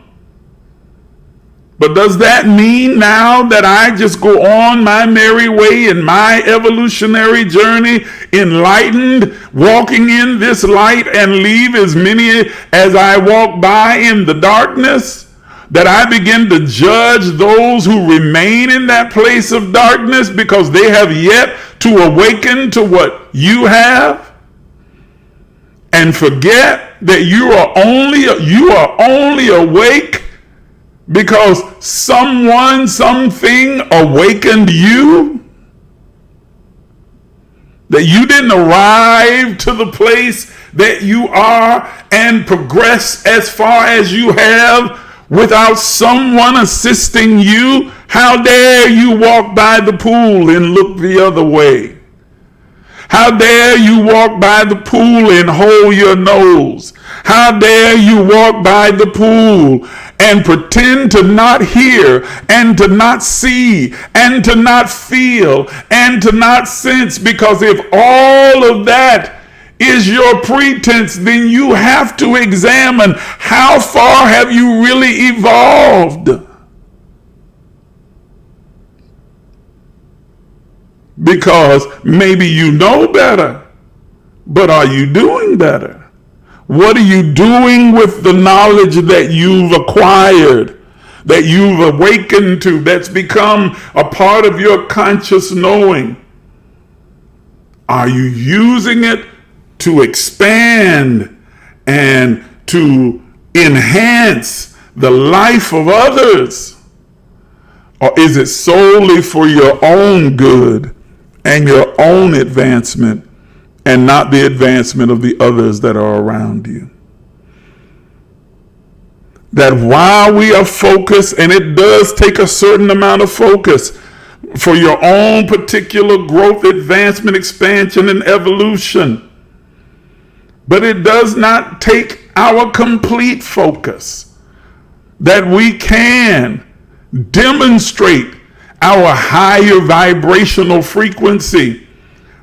But does that mean now that I just go on my merry way in my evolutionary journey, enlightened, walking in this light, and leave as many as I walk by in the darkness? That I begin to judge those who remain in that place of darkness because they have yet to awaken to what you have? And forget that you are only awake because something awakened you? That you didn't arrive to the place that you are and progress as far as you have without someone assisting you? How dare you walk by the pool and look the other way? How dare you walk by the pool and hold your nose? How dare you walk by the pool and pretend to not hear and to not see and to not feel and to not sense? Because if all of that is your pretense, then you have to examine how far have you really evolved. Because maybe you know better, but are you doing better? What are you doing with the knowledge that you've acquired, that you've awakened to, that's become a part of your conscious knowing? Are you using it to expand and to enhance the life of others? Or is it solely for your own good and your own advancement and not the advancement of the others that are around you? That while we are focused, and it does take a certain amount of focus for your own particular growth, advancement, expansion, and evolution, but it does not take our complete focus, that we can demonstrate our higher vibrational frequency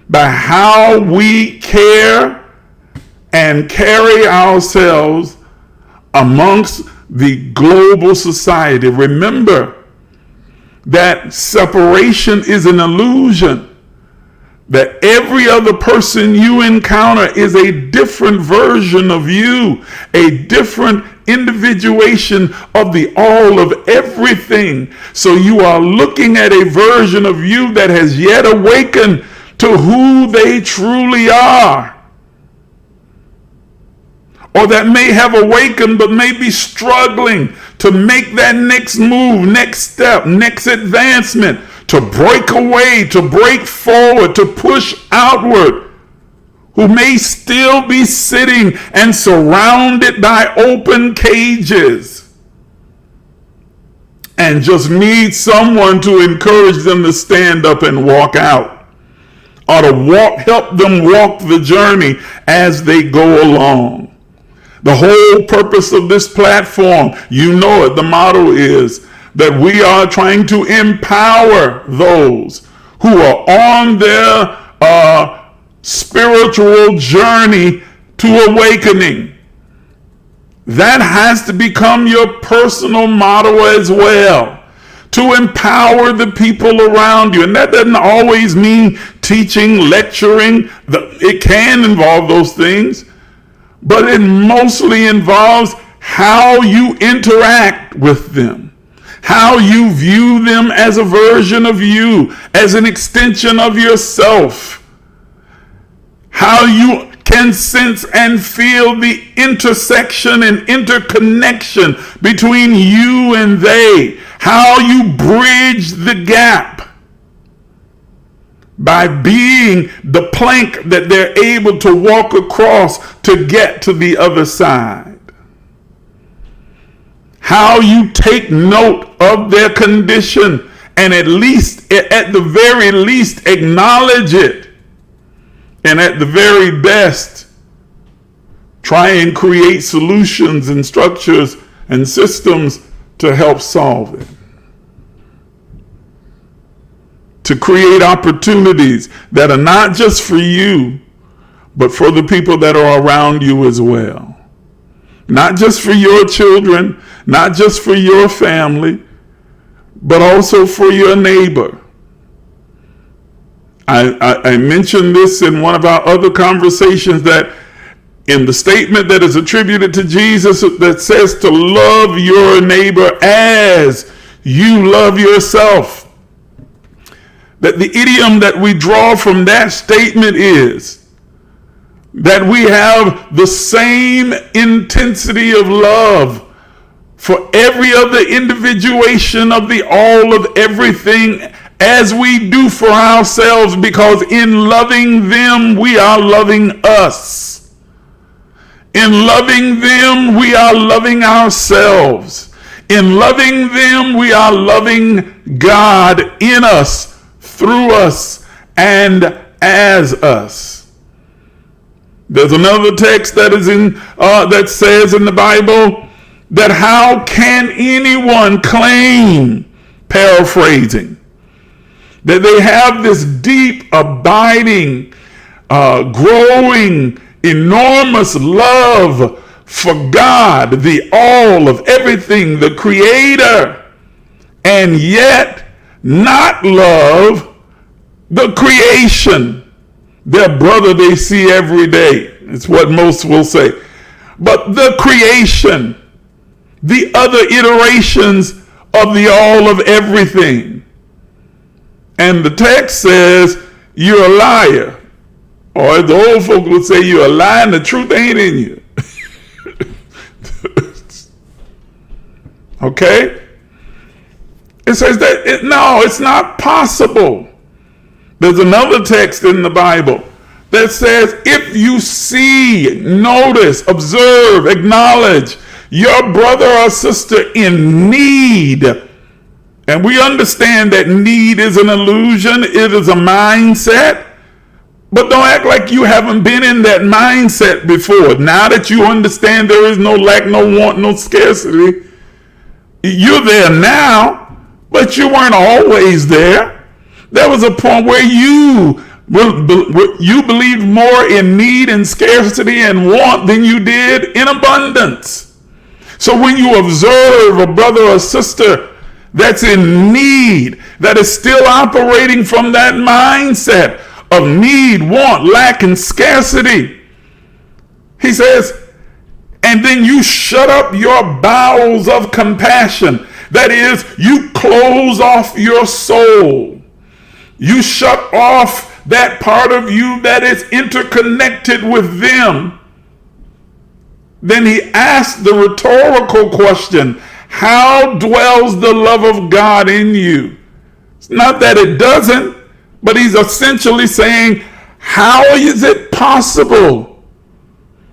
by how we care and carry ourselves amongst the global society. Remember that separation is an illusion, that every other person you encounter is a different version of you, a different individuation of the all of everything. So you are looking at a version of you that has yet awakened to who they truly are. Or that may have awakened but may be struggling to make that next move, next step, next advancement, to break away, to break forward, to push outward, who may still be sitting and surrounded by open cages and just need someone to encourage them to stand up and walk out, or to help them walk the journey as they go along. The whole purpose of this platform, you know it, the motto is that we are trying to empower those who are on their spiritual journey to awakening. That has to become your personal motto as well, to empower the people around you. And that doesn't always mean teaching, lecturing. It can involve those things, but it mostly involves how you interact with them, how you view them as a version of you, as an extension of yourself, how you can sense and feel the intersection and interconnection between you and they, how you bridge the gap by being the plank that they're able to walk across to get to the other side. How you take note of their condition and at the very least, acknowledge it. And at the very best, try and create solutions and structures and systems to help solve it. To create opportunities that are not just for you, but for the people that are around you as well. Not just for your children, not just for your family, but also for your neighbor. I mentioned this in one of our other conversations, that in the statement that is attributed to Jesus that says to love your neighbor as you love yourself, that the idiom that we draw from that statement is that we have the same intensity of love for every other individuation of the all of everything as we do for ourselves, because in loving them, we are loving us. In loving them, we are loving ourselves. In loving them, we are loving God in us, through us, and as us. There's another text that is that says in the Bible that how can anyone claim, paraphrasing, that they have this deep, abiding, growing, enormous love for God, the all of everything, the Creator, and yet not love the creation, their brother they see every day. It's what most will say. But the creation, the other iterations of the all of everything. And the text says, you're a liar. Or as the old folk would say, you're a liar and the truth ain't in you. Okay? It says that, no, it's not possible. There's another text in the Bible that says, if you see, notice, observe, acknowledge your brother or sister in need, and we understand that need is an illusion, it is a mindset, but don't act like you haven't been in that mindset before. Now that you understand there is no lack, no want, no scarcity, you're there now, but you weren't always there. There was a point where you believed more in need and scarcity and want than you did in abundance. So when you observe a brother or sister that's in need, that is still operating from that mindset of need, want, lack, and scarcity, he says, and And then you shut up your bowels of compassion. That is, you close off your soul. You shut off that part of you that is interconnected with them. Then he asked the rhetorical question, how dwells the love of God in you? It's not that it doesn't, but he's essentially saying, how is it possible?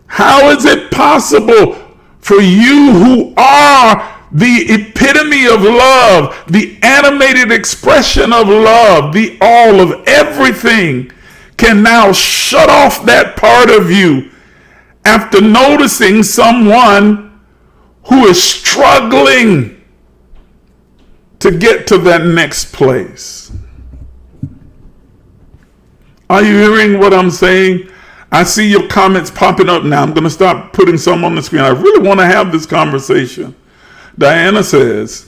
How is it possible for you who are the epitome of love, the animated expression of love, the all of everything, can now shut off that part of you after noticing someone who is struggling to get to that next place? Are you hearing what I'm saying? I see your comments popping up now. I'm going to stop putting some on the screen. I really want to have this conversation. Diana says,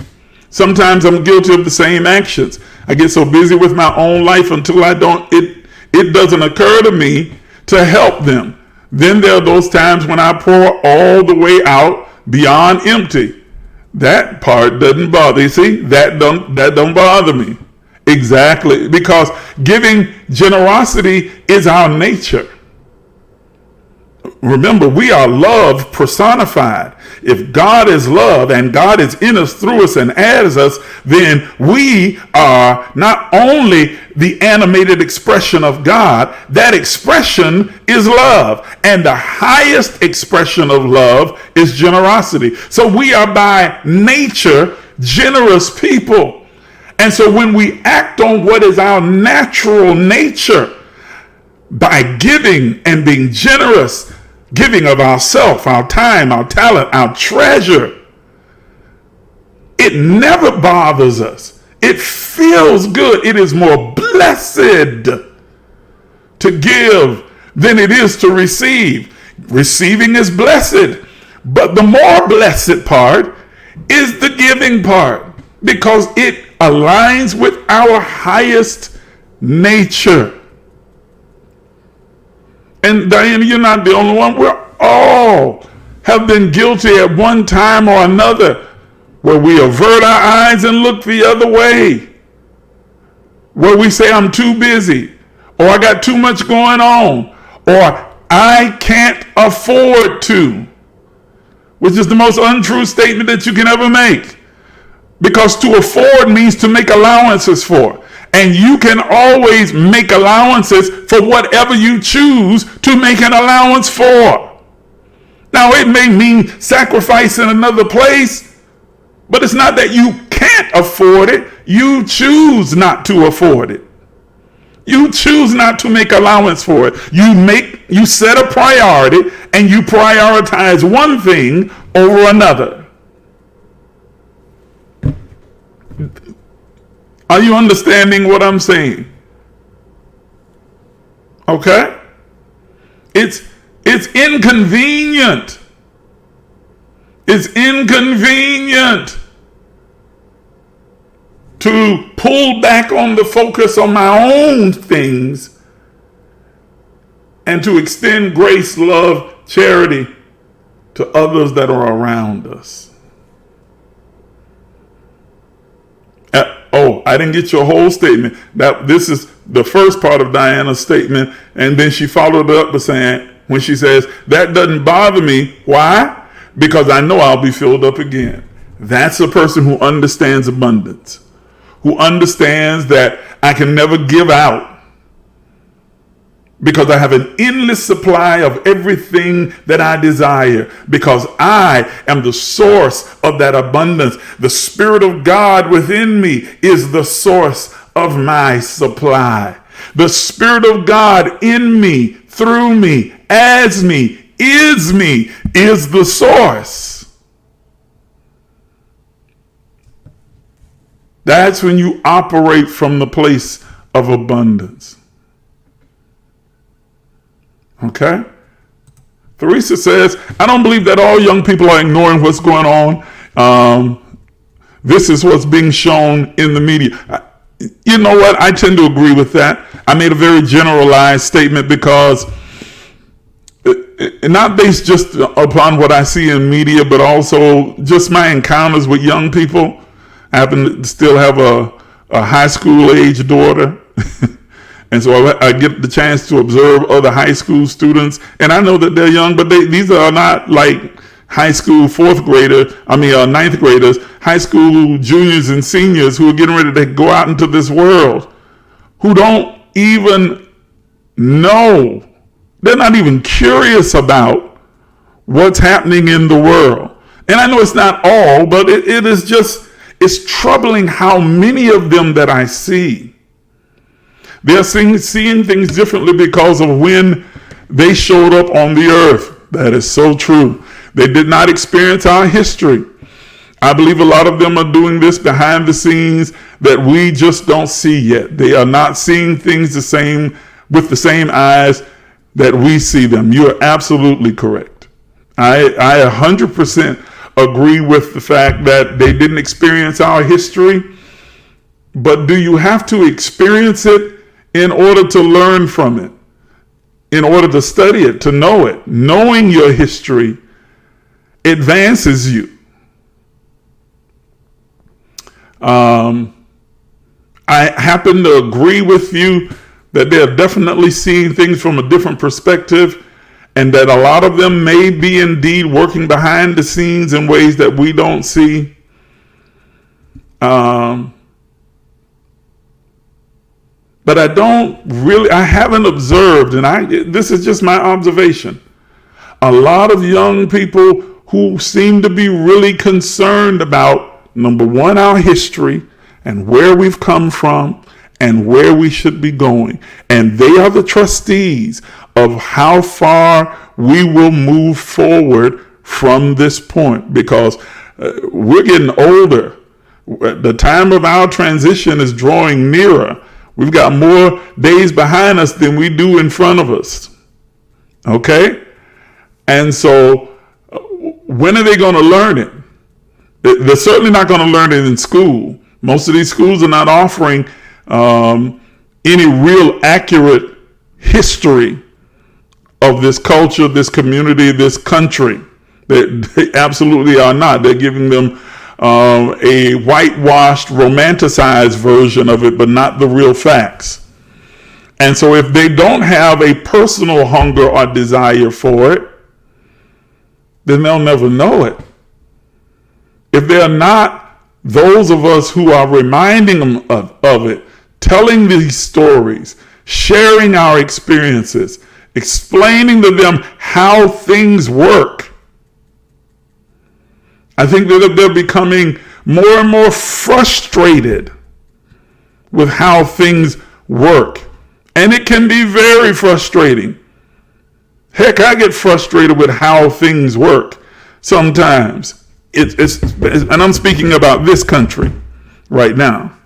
sometimes I'm guilty of the same actions. I get so busy with my own life until it doesn't occur to me to help them. Then there are those times when I pour all the way out beyond empty. That part doesn't bother. You see, that don't bother me. Exactly, because giving generosity is our nature. Remember, we are love personified. If God is love and God is in us, through us, and as us, then we are not only the animated expression of God, that expression is love. And the highest expression of love is generosity. So we are by nature generous people. And so when we act on what is our natural nature, by giving and being generous, giving of ourself, our time, our talent, our treasure, it never bothers us. It feels good. It is more blessed to give than it is to receive. Receiving is blessed, but the more blessed part is the giving part, because it aligns with our highest nature. And Diana, you're not the only one. We all have been guilty at one time or another, where we avert our eyes and look the other way, where we say, I'm too busy, or I got too much going on, or I can't afford to, which is the most untrue statement that you can ever make. Because to afford means to make allowances for. And you can always make allowances for whatever you choose to make an allowance for. Now, it may mean sacrifice in another place, but it's not that you can't afford it. You choose not to afford it. You choose not to make allowance for it. You set a priority and you prioritize one thing over another. Are you understanding what I'm saying? Okay? It's inconvenient. It's inconvenient to pull back on the focus on my own things and to extend grace, love, charity to others that are around us. I didn't get your whole statement. This is the first part of Diana's statement, and then she followed it up by saying, when she says, that doesn't bother me. Why? Because I know I'll be filled up again. That's a person who understands abundance, who understands that I can never give out because I have an endless supply of everything that I desire, because I am the source of that abundance. The Spirit of God within me is the source of my supply. The Spirit of God in me, through me, as me, is the source. That's when you operate from the place of abundance. Okay? Theresa says, I don't believe that all young people are ignoring what's going on. This is what's being shown in the media. You know what? I tend to agree with that. I made a very generalized statement because not based just upon what I see in media, but also just my encounters with young people. I happen to still have a high school age daughter. And so I get the chance to observe other high school students. And I know that they're young, but these are not like high school ninth graders, high school juniors and seniors who are getting ready to go out into this world, who don't even know. They're not even curious about what's happening in the world. And I know it's not all, but it's troubling how many of them that I see. They're seeing things differently because of when they showed up on the earth. That is so true. They did not experience our history. I believe a lot of them are doing this behind the scenes that we just don't see yet. They are not seeing things with the same eyes that we see them. You're absolutely correct. I 100% agree with the fact that they didn't experience our history. But do you have to experience it in order to learn from it, in order to study it, to know it? Knowing your history advances you. I happen to agree with you that they're definitely seeing things from a different perspective, and that a lot of them may be indeed working behind the scenes in ways that we don't see. But I haven't observed, and this is just my observation, a lot of young people who seem to be really concerned about, number one, our history and where we've come from and where we should be going. And they are the trustees of how far we will move forward from this point, because we're getting older. The time of our transition is drawing nearer. We've got more days behind us than we do in front of us. Okay? And so when are they going to learn it? They're certainly not going to learn it in school. Most of these schools are not offering any real accurate history of this culture, this community, this country. They absolutely are not. They're giving them a whitewashed, romanticized version of it, but not the real facts. And so if they don't have a personal hunger or desire for it, then they'll never know it. If they're not those of us who are reminding them of it, telling these stories, sharing our experiences, explaining to them how things work, I think that they're becoming more and more frustrated with how things work. And it can be very frustrating. Heck, I get frustrated with how things work sometimes. And I'm speaking about this country right now.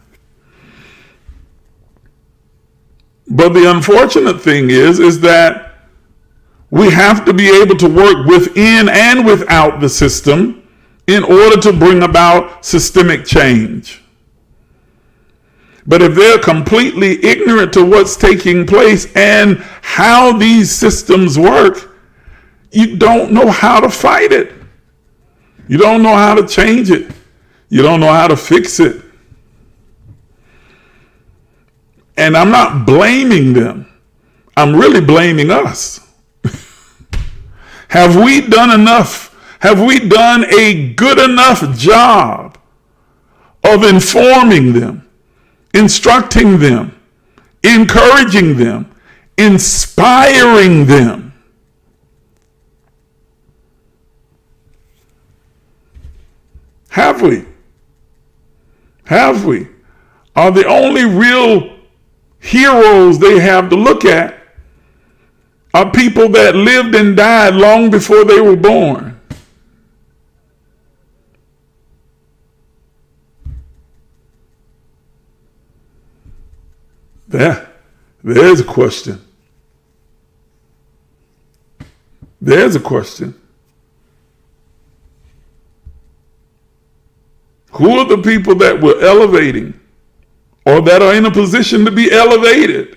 But the unfortunate thing is that we have to be able to work within and without the system in order to bring about systemic change. But if they're completely ignorant to what's taking place and how these systems work, you don't know how to fight it. You don't know how to change it. You don't know how to fix it. And I'm not blaming them. I'm really blaming us. Have we done enough? Have we done a good enough job of informing them, instructing them, encouraging them, inspiring them? Have we? Have we? Are the only real heroes they have to look at are people that lived and died long before they were born? There's a question. There's a question. Who are the people that we're elevating or that are in a position to be elevated?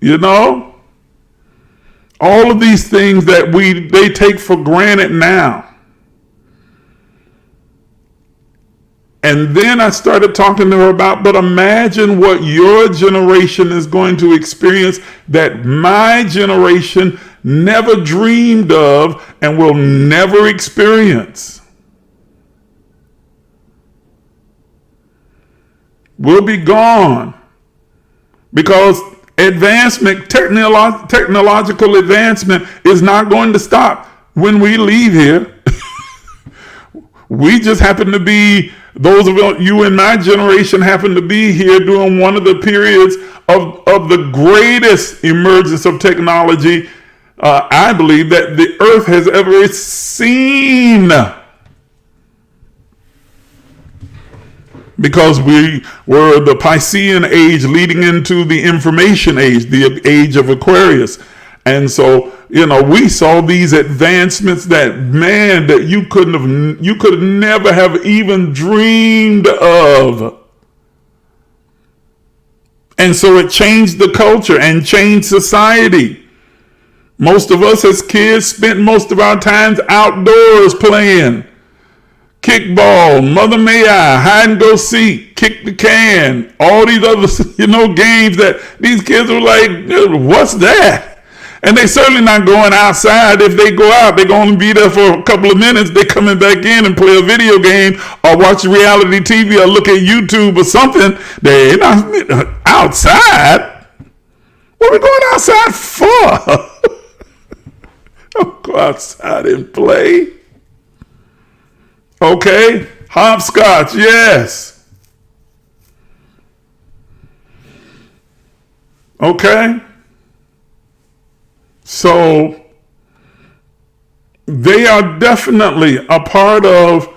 You know, all of these things that they take for granted now. And then I started talking to her about, but imagine what your generation is going to experience that my generation never dreamed of and will never experience. We'll be gone because technological advancement is not going to stop when we leave here. We just happen to be, those of you in my generation happen to be here during one of the periods of the greatest emergence of technology, I believe, that the earth has ever seen. Because we were the Piscean age leading into the information age, the age of Aquarius. And so, you know, we saw these advancements that, man, that you could never have even dreamed of. And so it changed the culture and changed society. Most of us as kids spent most of our times outdoors playing kickball, mother may I, hide and go seek, kick the can, all these other, games that these kids were like, what's that? And they certainly not going outside. If they go out, they're going to be there for a couple of minutes. They're coming back in and play a video game or watch reality TV or look at YouTube or something. They're not outside. What are we going outside for? Don't go outside and play. Okay, hopscotch, yes. Okay. So they are definitely a part of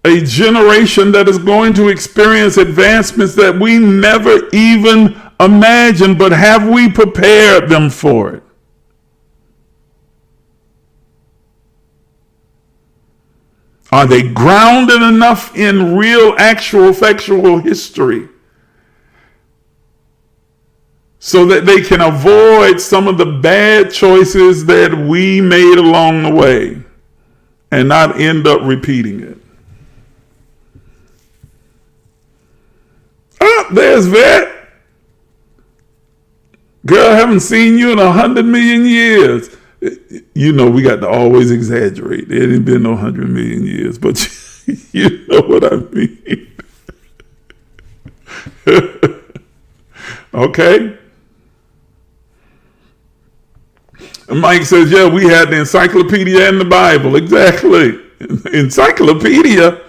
a generation that is going to experience advancements that we never even imagined, but have we prepared them for it? Are they grounded enough in real, actual, factual history so that they can avoid some of the bad choices that we made along the way and not end up repeating it? Oh, there's Vet. Girl, I haven't seen you in 100 million years. You know, we got to always exaggerate. It ain't been no 100 million years, but you know what I mean. Okay. And Mike says, yeah, we had the encyclopedia and the Bible. Exactly. Encyclopedia.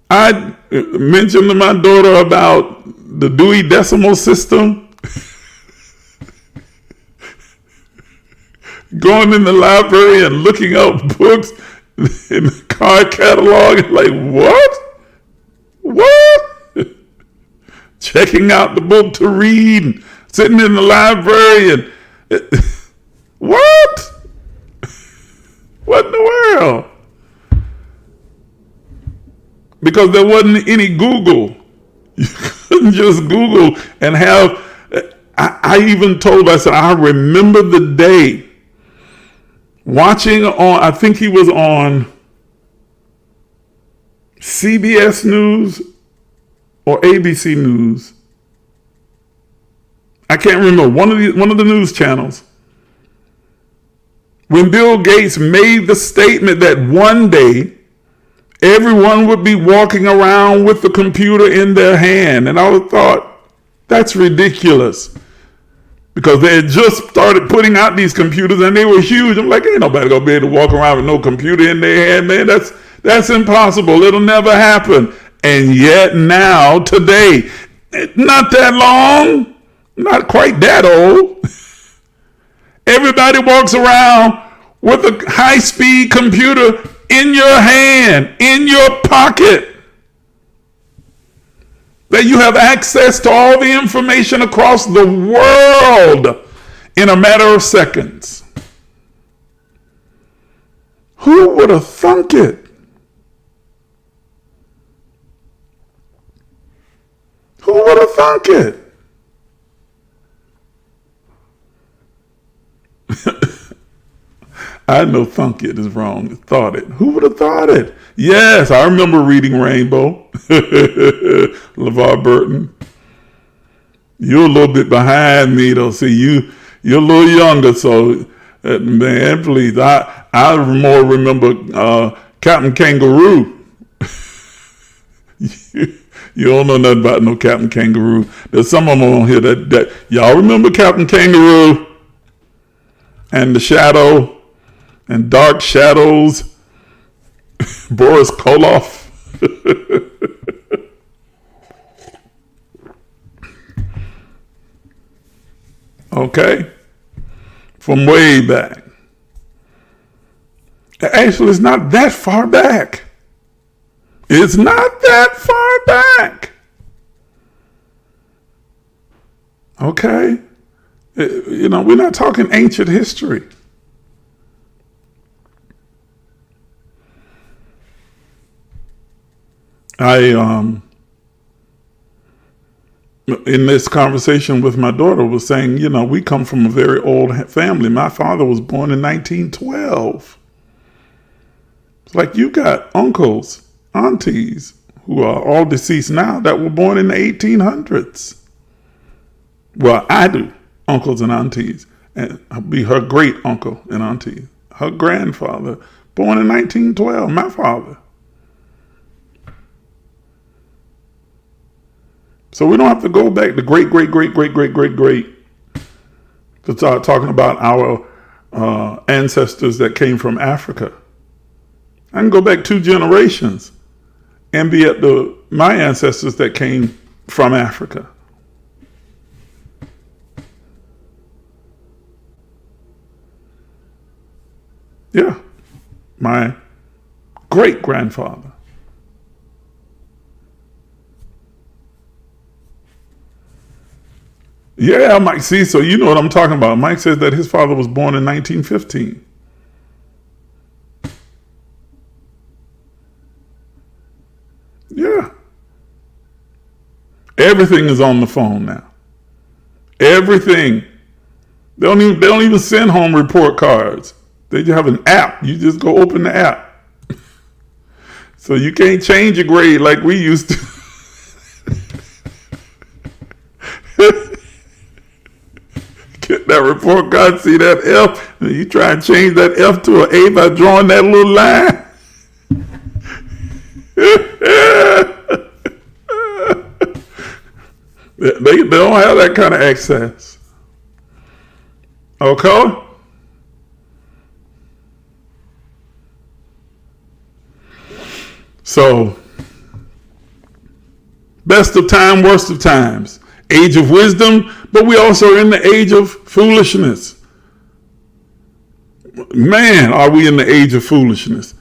I mentioned to my daughter about the Dewey Decimal System. Going in the library and looking up books in the card catalog, like, what? Checking out the book to read, sitting in the library and what? What in the world? Because there wasn't any Google. You couldn't just Google and have, I even told her, I said, I remember the day watching on, I think he was on CBS News or ABC News. I can't remember, one of the news channels. When Bill Gates made the statement that one day everyone would be walking around with the computer in their hand. And I thought, that's ridiculous. Because they had just started putting out these computers and they were huge. I'm like, ain't nobody gonna be able to walk around with no computer in their hand, man. That's impossible. It'll never happen. And yet now, today, not that long, not quite that old, everybody walks around with a high-speed computer in your hand, in your pocket, that you have access to all the information across the world in a matter of seconds. Who would have thunk it? Who would have thunk it? I know thunk it is wrong. Thought it. Who would have thought it? Yes, I remember reading Rainbow. LeVar Burton. You're a little bit behind me though. See, you're a little younger, so man, please. I more remember Captain Kangaroo. You don't know nothing about no Captain Kangaroo. There's some of them on here that y'all remember Captain Kangaroo and the Shadow and Dark Shadows, Boris Koloff. Okay, from way back. Actually, it's not that far back. It's not that far back. Okay? You know, we're not talking ancient history. In this conversation with my daughter was saying, you know, we come from a very old family. My father was born in 1912. It's like you got uncles, aunties who are all deceased now that were born in the 1800s. Well, I do, uncles and aunties, and I'll be her great uncle and auntie, her grandfather, born in 1912, my father. So we don't have to go back to great to start talking about our ancestors that came from Africa. I can go back 2 generations and be at my ancestors that came from Africa. Yeah, my great-grandfather. Yeah, Mike, see, so you know what I'm talking about. Mike says that his father was born in 1915. Yeah. Everything is on the phone now. Everything. They don't even send home report cards. They just have an app. You just go open the app. So you can't change your grade like we used to. Get that report card, see that F, and you try and change that F to an A by drawing that little line. They don't have that kind of access. Okay? So, best of time, worst of times. Age of wisdom, but we also are in the age of foolishness. Man, are we in the age of foolishness.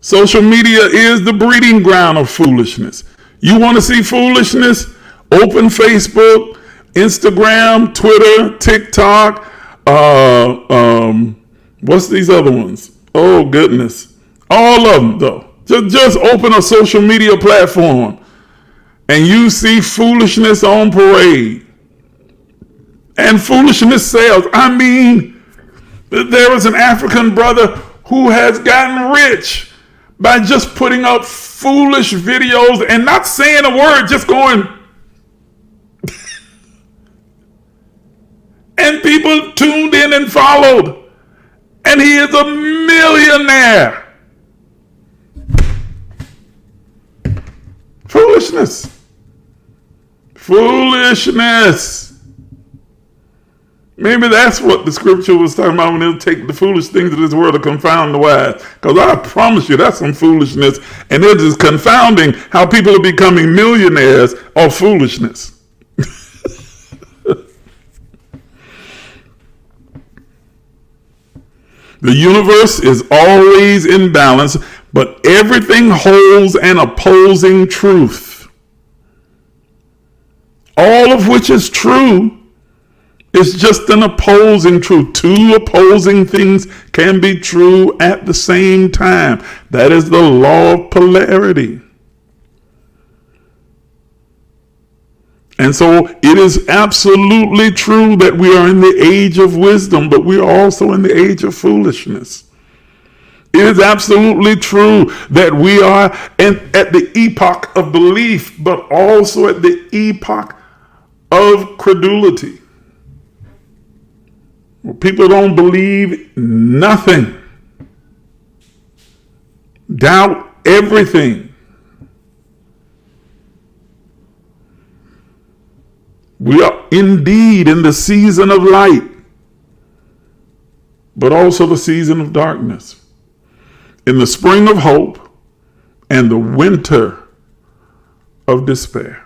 Social media is the breeding ground of foolishness. You want to see foolishness? Open Facebook, Instagram, Twitter, TikTok. What's these other ones? Oh, goodness. All of them, though. Just open a social media platform and you see foolishness on parade. And foolishness sells. I mean, there was an African brother who has gotten rich by just putting up foolish videos and not saying a word, just going. And people tuned in and followed. And he is a millionaire. Foolishness. Foolishness. Maybe that's what the scripture was talking about when it'll take the foolish things of this world to confound the wise. Because I promise you, that's some foolishness. And it is confounding how people are becoming millionaires of foolishness. The universe is always in balance, but everything holds an opposing truth. All of which is true. It's just an opposing truth. 2 opposing things can be true at the same time. That is the law of polarity. And so it is absolutely true that we are in the age of wisdom, but we are also in the age of foolishness. It is absolutely true that we are at the epoch of belief, but also at the epoch of credulity. People don't believe nothing, doubt everything. We are indeed in the season of light, but also the season of darkness. In the spring of hope and the winter of despair.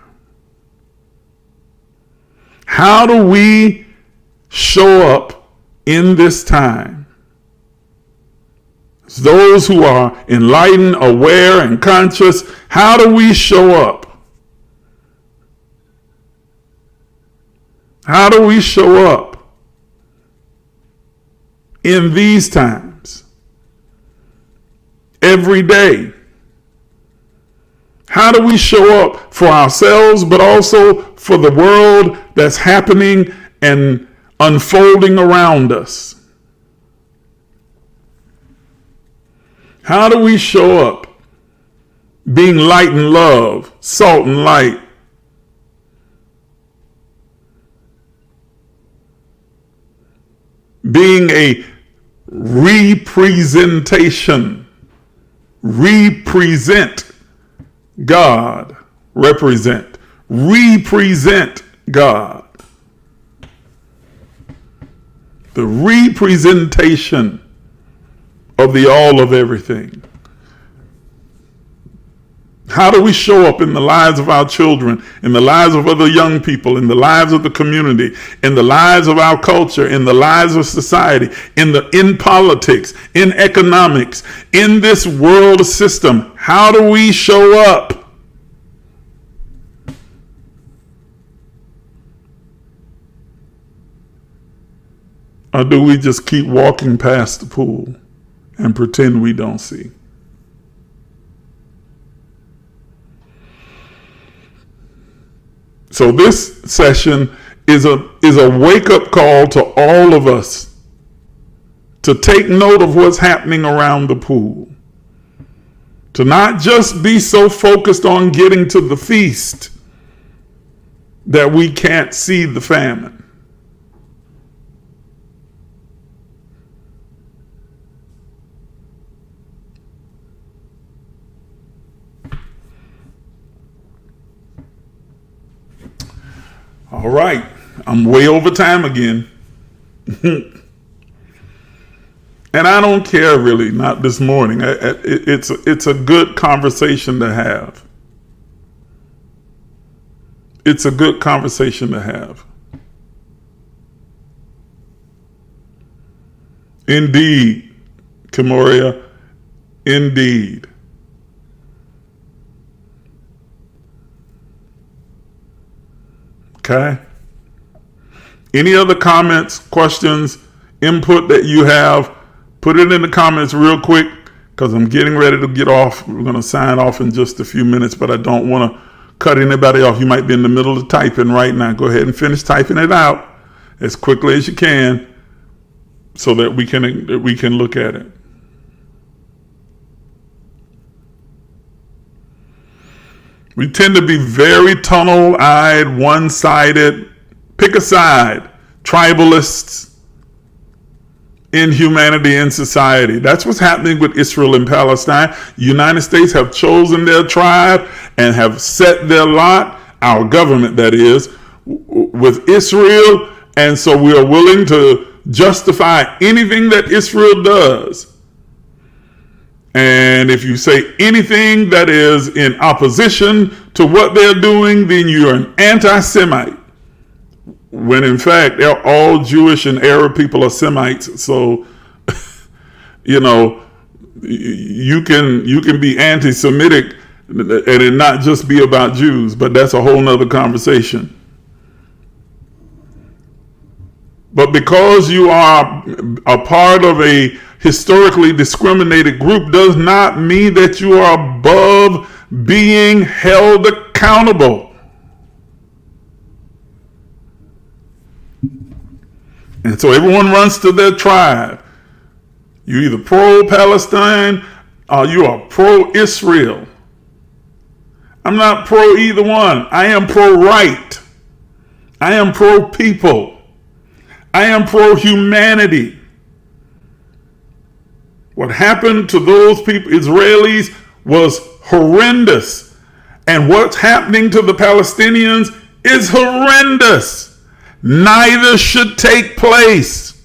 How do we show up in this time? As those who are enlightened, aware, and conscious, how do we show up? How do we show up in these times? Every day. How do we show up for ourselves, but also for the world that's happening and unfolding around us? How do we show up being light and love, salt and light? Being a representation. Represent God. Represent. Represent God. The representation of the all of everything. How do we show up in the lives of our children, in the lives of other young people, in the lives of the community, in the lives of our culture, in the lives of society, in politics, in economics, in this world system? How do we show up? Or do we just keep walking past the pool and pretend we don't see? So this session is a wake-up call to all of us to take note of what's happening around the pool. To not just be so focused on getting to the feast that we can't see the famine. All right, I'm way over time again. And I don't care really, not this morning. It's a good conversation to have. It's a good conversation to have. Indeed, Kimoria, indeed. Okay. Any other comments, questions, input that you have, put it in the comments real quick because I'm getting ready to get off. We're going to sign off in just a few minutes, but I don't want to cut anybody off. You might be in the middle of typing right now. Go ahead and finish typing it out as quickly as you can so that we can look at it. We tend to be very tunnel-eyed, one-sided, pick a side, tribalists in humanity and society. That's what's happening with Israel and Palestine. The United States have chosen their tribe and have set their lot, our government that is, with Israel. And so we are willing to justify anything that Israel does. And if you say anything that is in opposition to what they're doing, then you're an anti-Semite. When in fact, all Jewish and Arab people are Semites. So, you know, you can be anti-Semitic and it not just be about Jews, but that's a whole nother conversation. But because you are a part of a historically discriminated group does not mean that you are above being held accountable. And so everyone runs to their tribe. You're either pro-Palestine or you are pro-Israel. I'm not pro either one. I am pro-right. I am pro-people. I am pro-humanity. What happened to those people, Israelis, was horrendous. And what's happening to the Palestinians is horrendous. Neither should take place.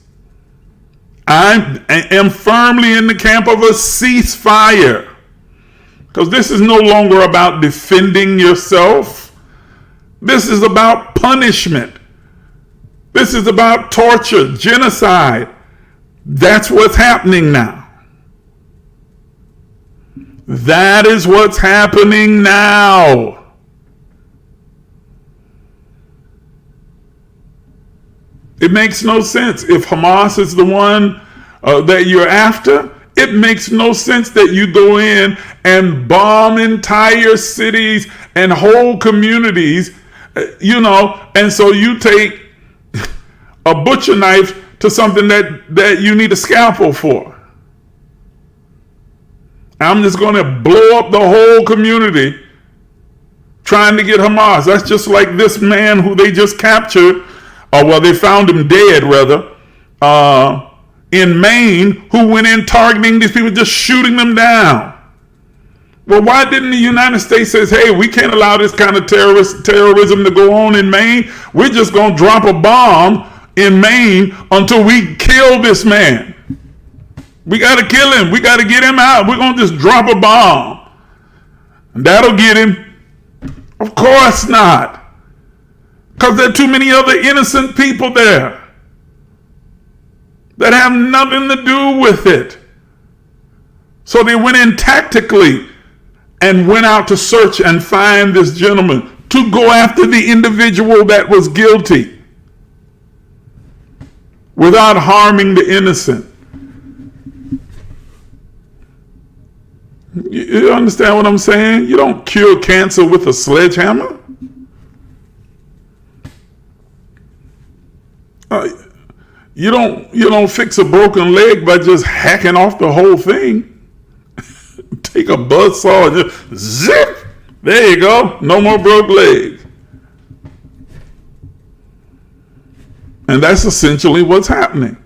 I am firmly in the camp of a ceasefire. Because this is no longer about defending yourself. This is about punishment. This is about torture, genocide. That's what's happening now. That is what's happening now. It makes no sense. If Hamas is the one that you're after, it makes no sense that you go in and bomb entire cities and whole communities, and so you take a butcher knife to something that you need a scalpel for. I'm just going to blow up the whole community trying to get Hamas. That's just like this man who they just captured, they found him dead rather, in Maine, who went in targeting these people, just shooting them down. Well, why didn't the United States say, hey, we can't allow this kind of terrorism to go on in Maine. We're just going to drop a bomb in Maine until we kill this man. We got to kill him. We got to get him out. We're going to just drop a bomb. And that'll get him. Of course not. Because there are too many other innocent people there that have nothing to do with it. So they went in tactically and went out to search and find this gentleman to go after the individual that was guilty without harming the innocent. You understand what I'm saying? You don't cure cancer with a sledgehammer. You don't fix a broken leg by just hacking off the whole thing. Take a buzzsaw and just zip. There you go. No more broke legs. And that's essentially what's happening.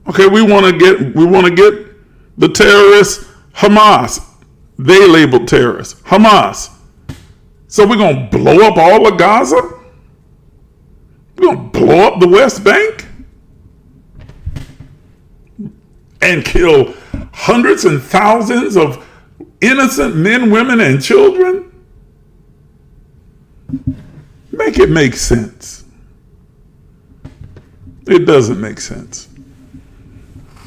Okay, we want to get the terrorists Hamas. They labeled terrorists Hamas. So we're going to blow up all of Gaza? We're going to blow up the West Bank? And kill hundreds and thousands of innocent men, women, and children? Make it make sense. It doesn't make sense.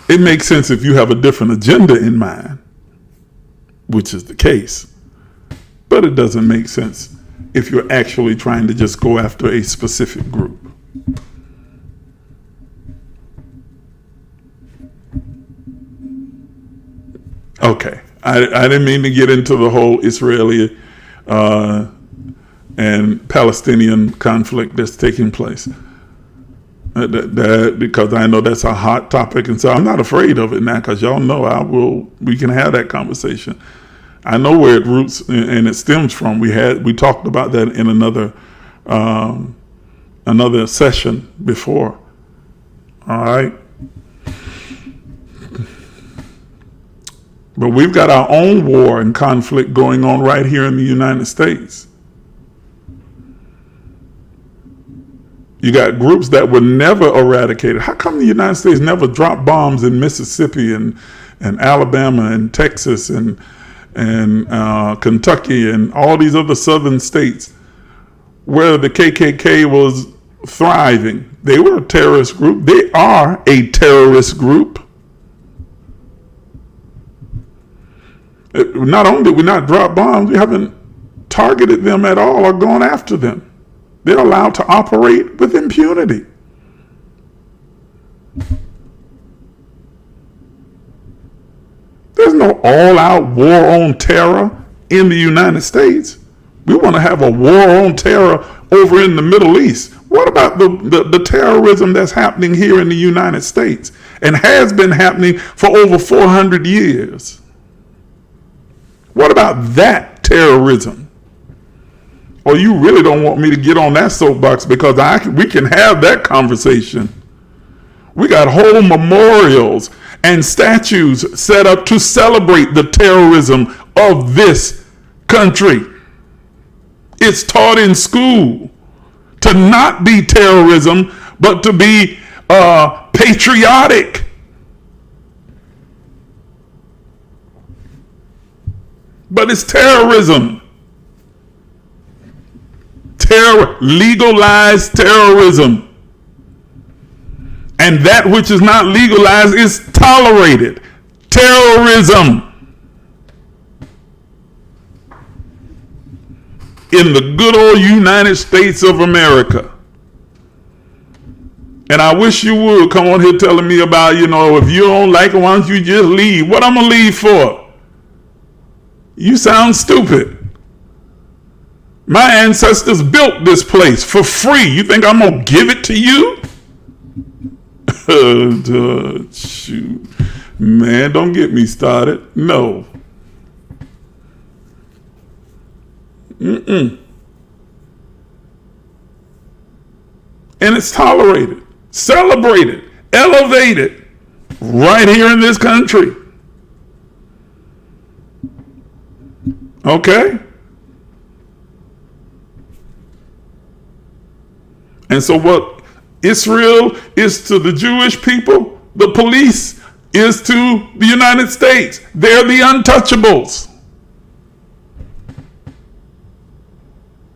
It makes sense if you have a different agenda in mind, which is the case. But it doesn't make sense if you're actually trying to just go after a specific group. Okay, I didn't mean to get into the whole Israeli and Palestinian conflict that's taking place. Because I know that's a hot topic, and so I'm not afraid of it now, because y'all know we can have that conversation. I know where it roots and it stems from. We talked about that in another session before. All right. But we've got our own war and conflict going on right here in the United States. You got groups that were never eradicated. How come the United States never dropped bombs in Mississippi and Alabama and Texas and Kentucky and all these other southern states where the KKK was thriving? They were a terrorist group. They are a terrorist group. Not only did we not drop bombs, we haven't targeted them at all or gone after them. They're allowed to operate with impunity. There's no all-out war on terror in the United States. We want to have a war on terror over in the Middle East. What about the terrorism that's happening here in the United States and has been happening for over 400 years? What about that terrorism? Or you really don't want me to get on that soapbox, because we can have that conversation. We got whole memorials and statues set up to celebrate the terrorism of this country. It's taught in school to not be terrorism, but to be patriotic. But it's terrorism. Legalized terrorism. And that which is not legalized is tolerated. Terrorism. In the good old United States of America. And I wish you would come on here telling me about, if you don't like it, why don't you just leave? What I'm going to leave for? You sound stupid. My ancestors built this place for free. You think I'm going to give it to you? Shoot. Man, don't get me started. No. And it's tolerated, celebrated, elevated right here in this country. Okay? And so what Israel is to the Jewish people, the police is to the United States. They're the untouchables.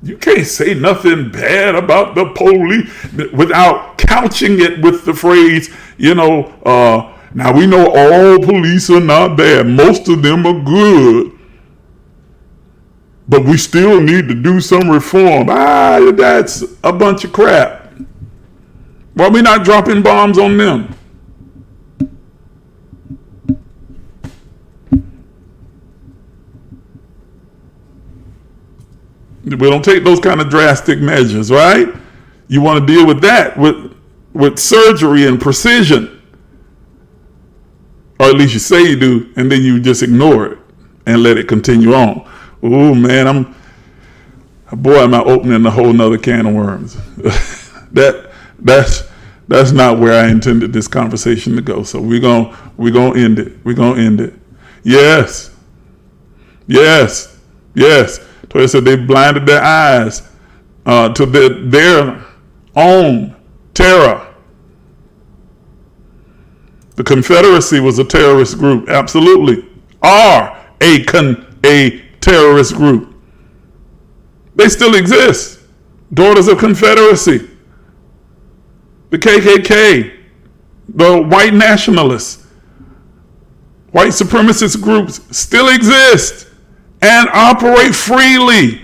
You can't say nothing bad about the police without couching it with the phrase, now we know all police are not bad. Most of them are good. But we still need to do some reform. That's a bunch of crap. Why are we not dropping bombs on them? We don't take those kind of drastic measures, right? You want to deal with that with surgery and precision. Or at least you say you do, and then you just ignore it and let it continue on. Oh man, am I opening a whole nother can of worms. That's not where I intended this conversation to go. So we're gonna end it. We're gonna end it. Yes. Toya said they blinded their eyes to their own terror. The Confederacy was a terrorist group, absolutely. Are a terrorist group. They still exist. Daughters of Confederacy. The KKK. The white nationalists. White supremacist groups still exist and operate freely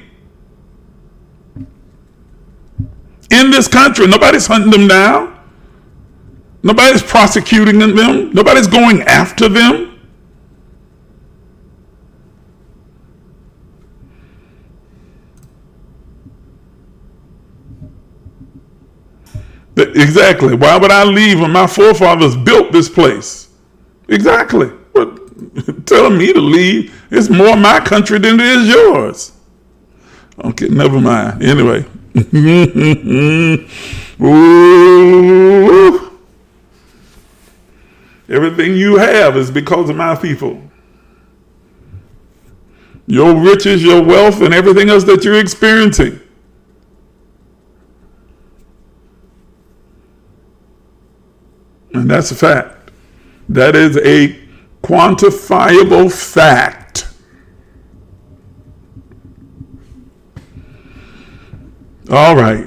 in this country. Nobody's hunting them down. Nobody's prosecuting them. Nobody's going after them. Exactly. Why would I leave when my forefathers built this place? Exactly. But telling me to leave, it's more my country than it is yours. Okay, never mind. Anyway. Ooh. Everything you have is because of my people. Your riches, your wealth, and everything else that you're experiencing. And that's a fact. That is a quantifiable fact. All right.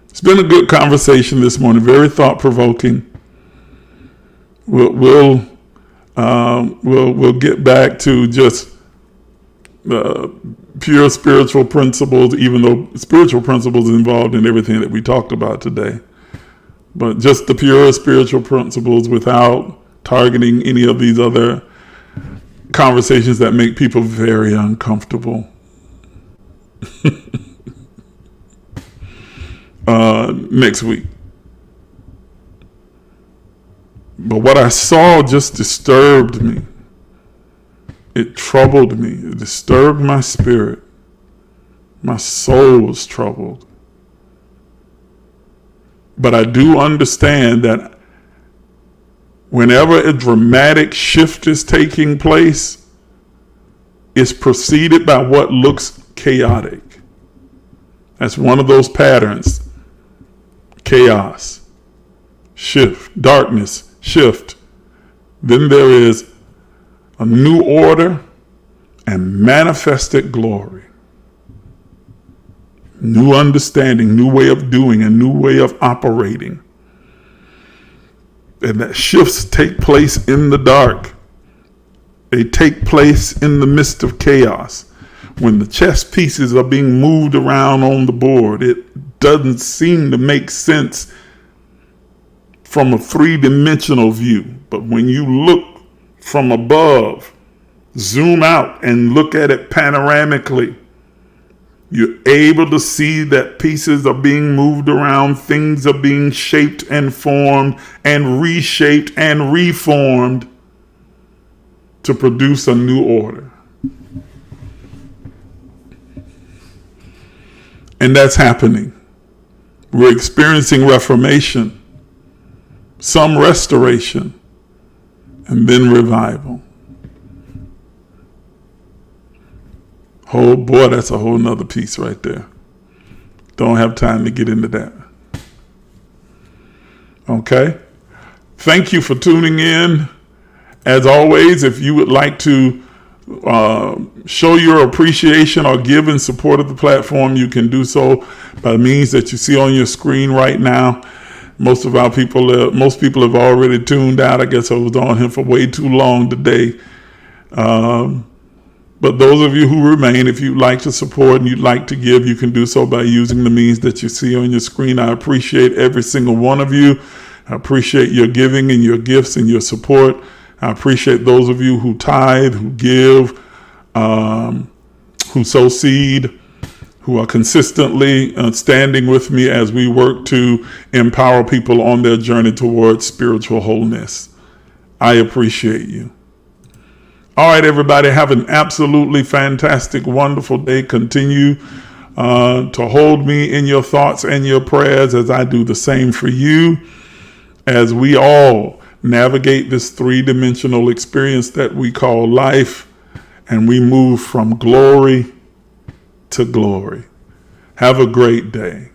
It's been a good conversation this morning. Very thought-provoking. We'll get back to just pure spiritual principles, even though spiritual principles is involved in everything that we talked about today. But just the pure spiritual principles without targeting any of these other conversations that make people very uncomfortable. next week. But what I saw just disturbed me. It troubled me. It disturbed my spirit. My soul was troubled. But I do understand that whenever a dramatic shift is taking place, it's preceded by what looks chaotic. That's one of those patterns. Chaos, shift, darkness, shift. Then there is a new order and manifested glory. New understanding, new way of doing, a new way of operating. And that shifts take place in the dark. They take place in the midst of chaos. When the chess pieces are being moved around on the board, it doesn't seem to make sense from a three-dimensional view. But when you look from above, zoom out and look at it panoramically, you're able to see that pieces are being moved around, things are being shaped and formed and reshaped and reformed to produce a new order. And that's happening. We're experiencing reformation, some restoration, and then revival. Oh boy, that's a whole nother piece right there. Don't have time to get into that. Okay. Thank you for tuning in. As always, if you would like to show your appreciation or give in support of the platform, you can do so by the means that you see on your screen right now. Most people have already tuned out. I guess I was on here for way too long today. But those of you who remain, if you'd like to support and you'd like to give, you can do so by using the means that you see on your screen. I appreciate every single one of you. I appreciate your giving and your gifts and your support. I appreciate those of you who tithe, who give, who sow seed, who are consistently standing with me as we work to empower people on their journey towards spiritual wholeness. I appreciate you. All right, everybody, have an absolutely fantastic, wonderful day. Continue to hold me in your thoughts and your prayers as I do the same for you, as we all navigate this three-dimensional experience that we call life, and we move from glory to glory. Have a great day.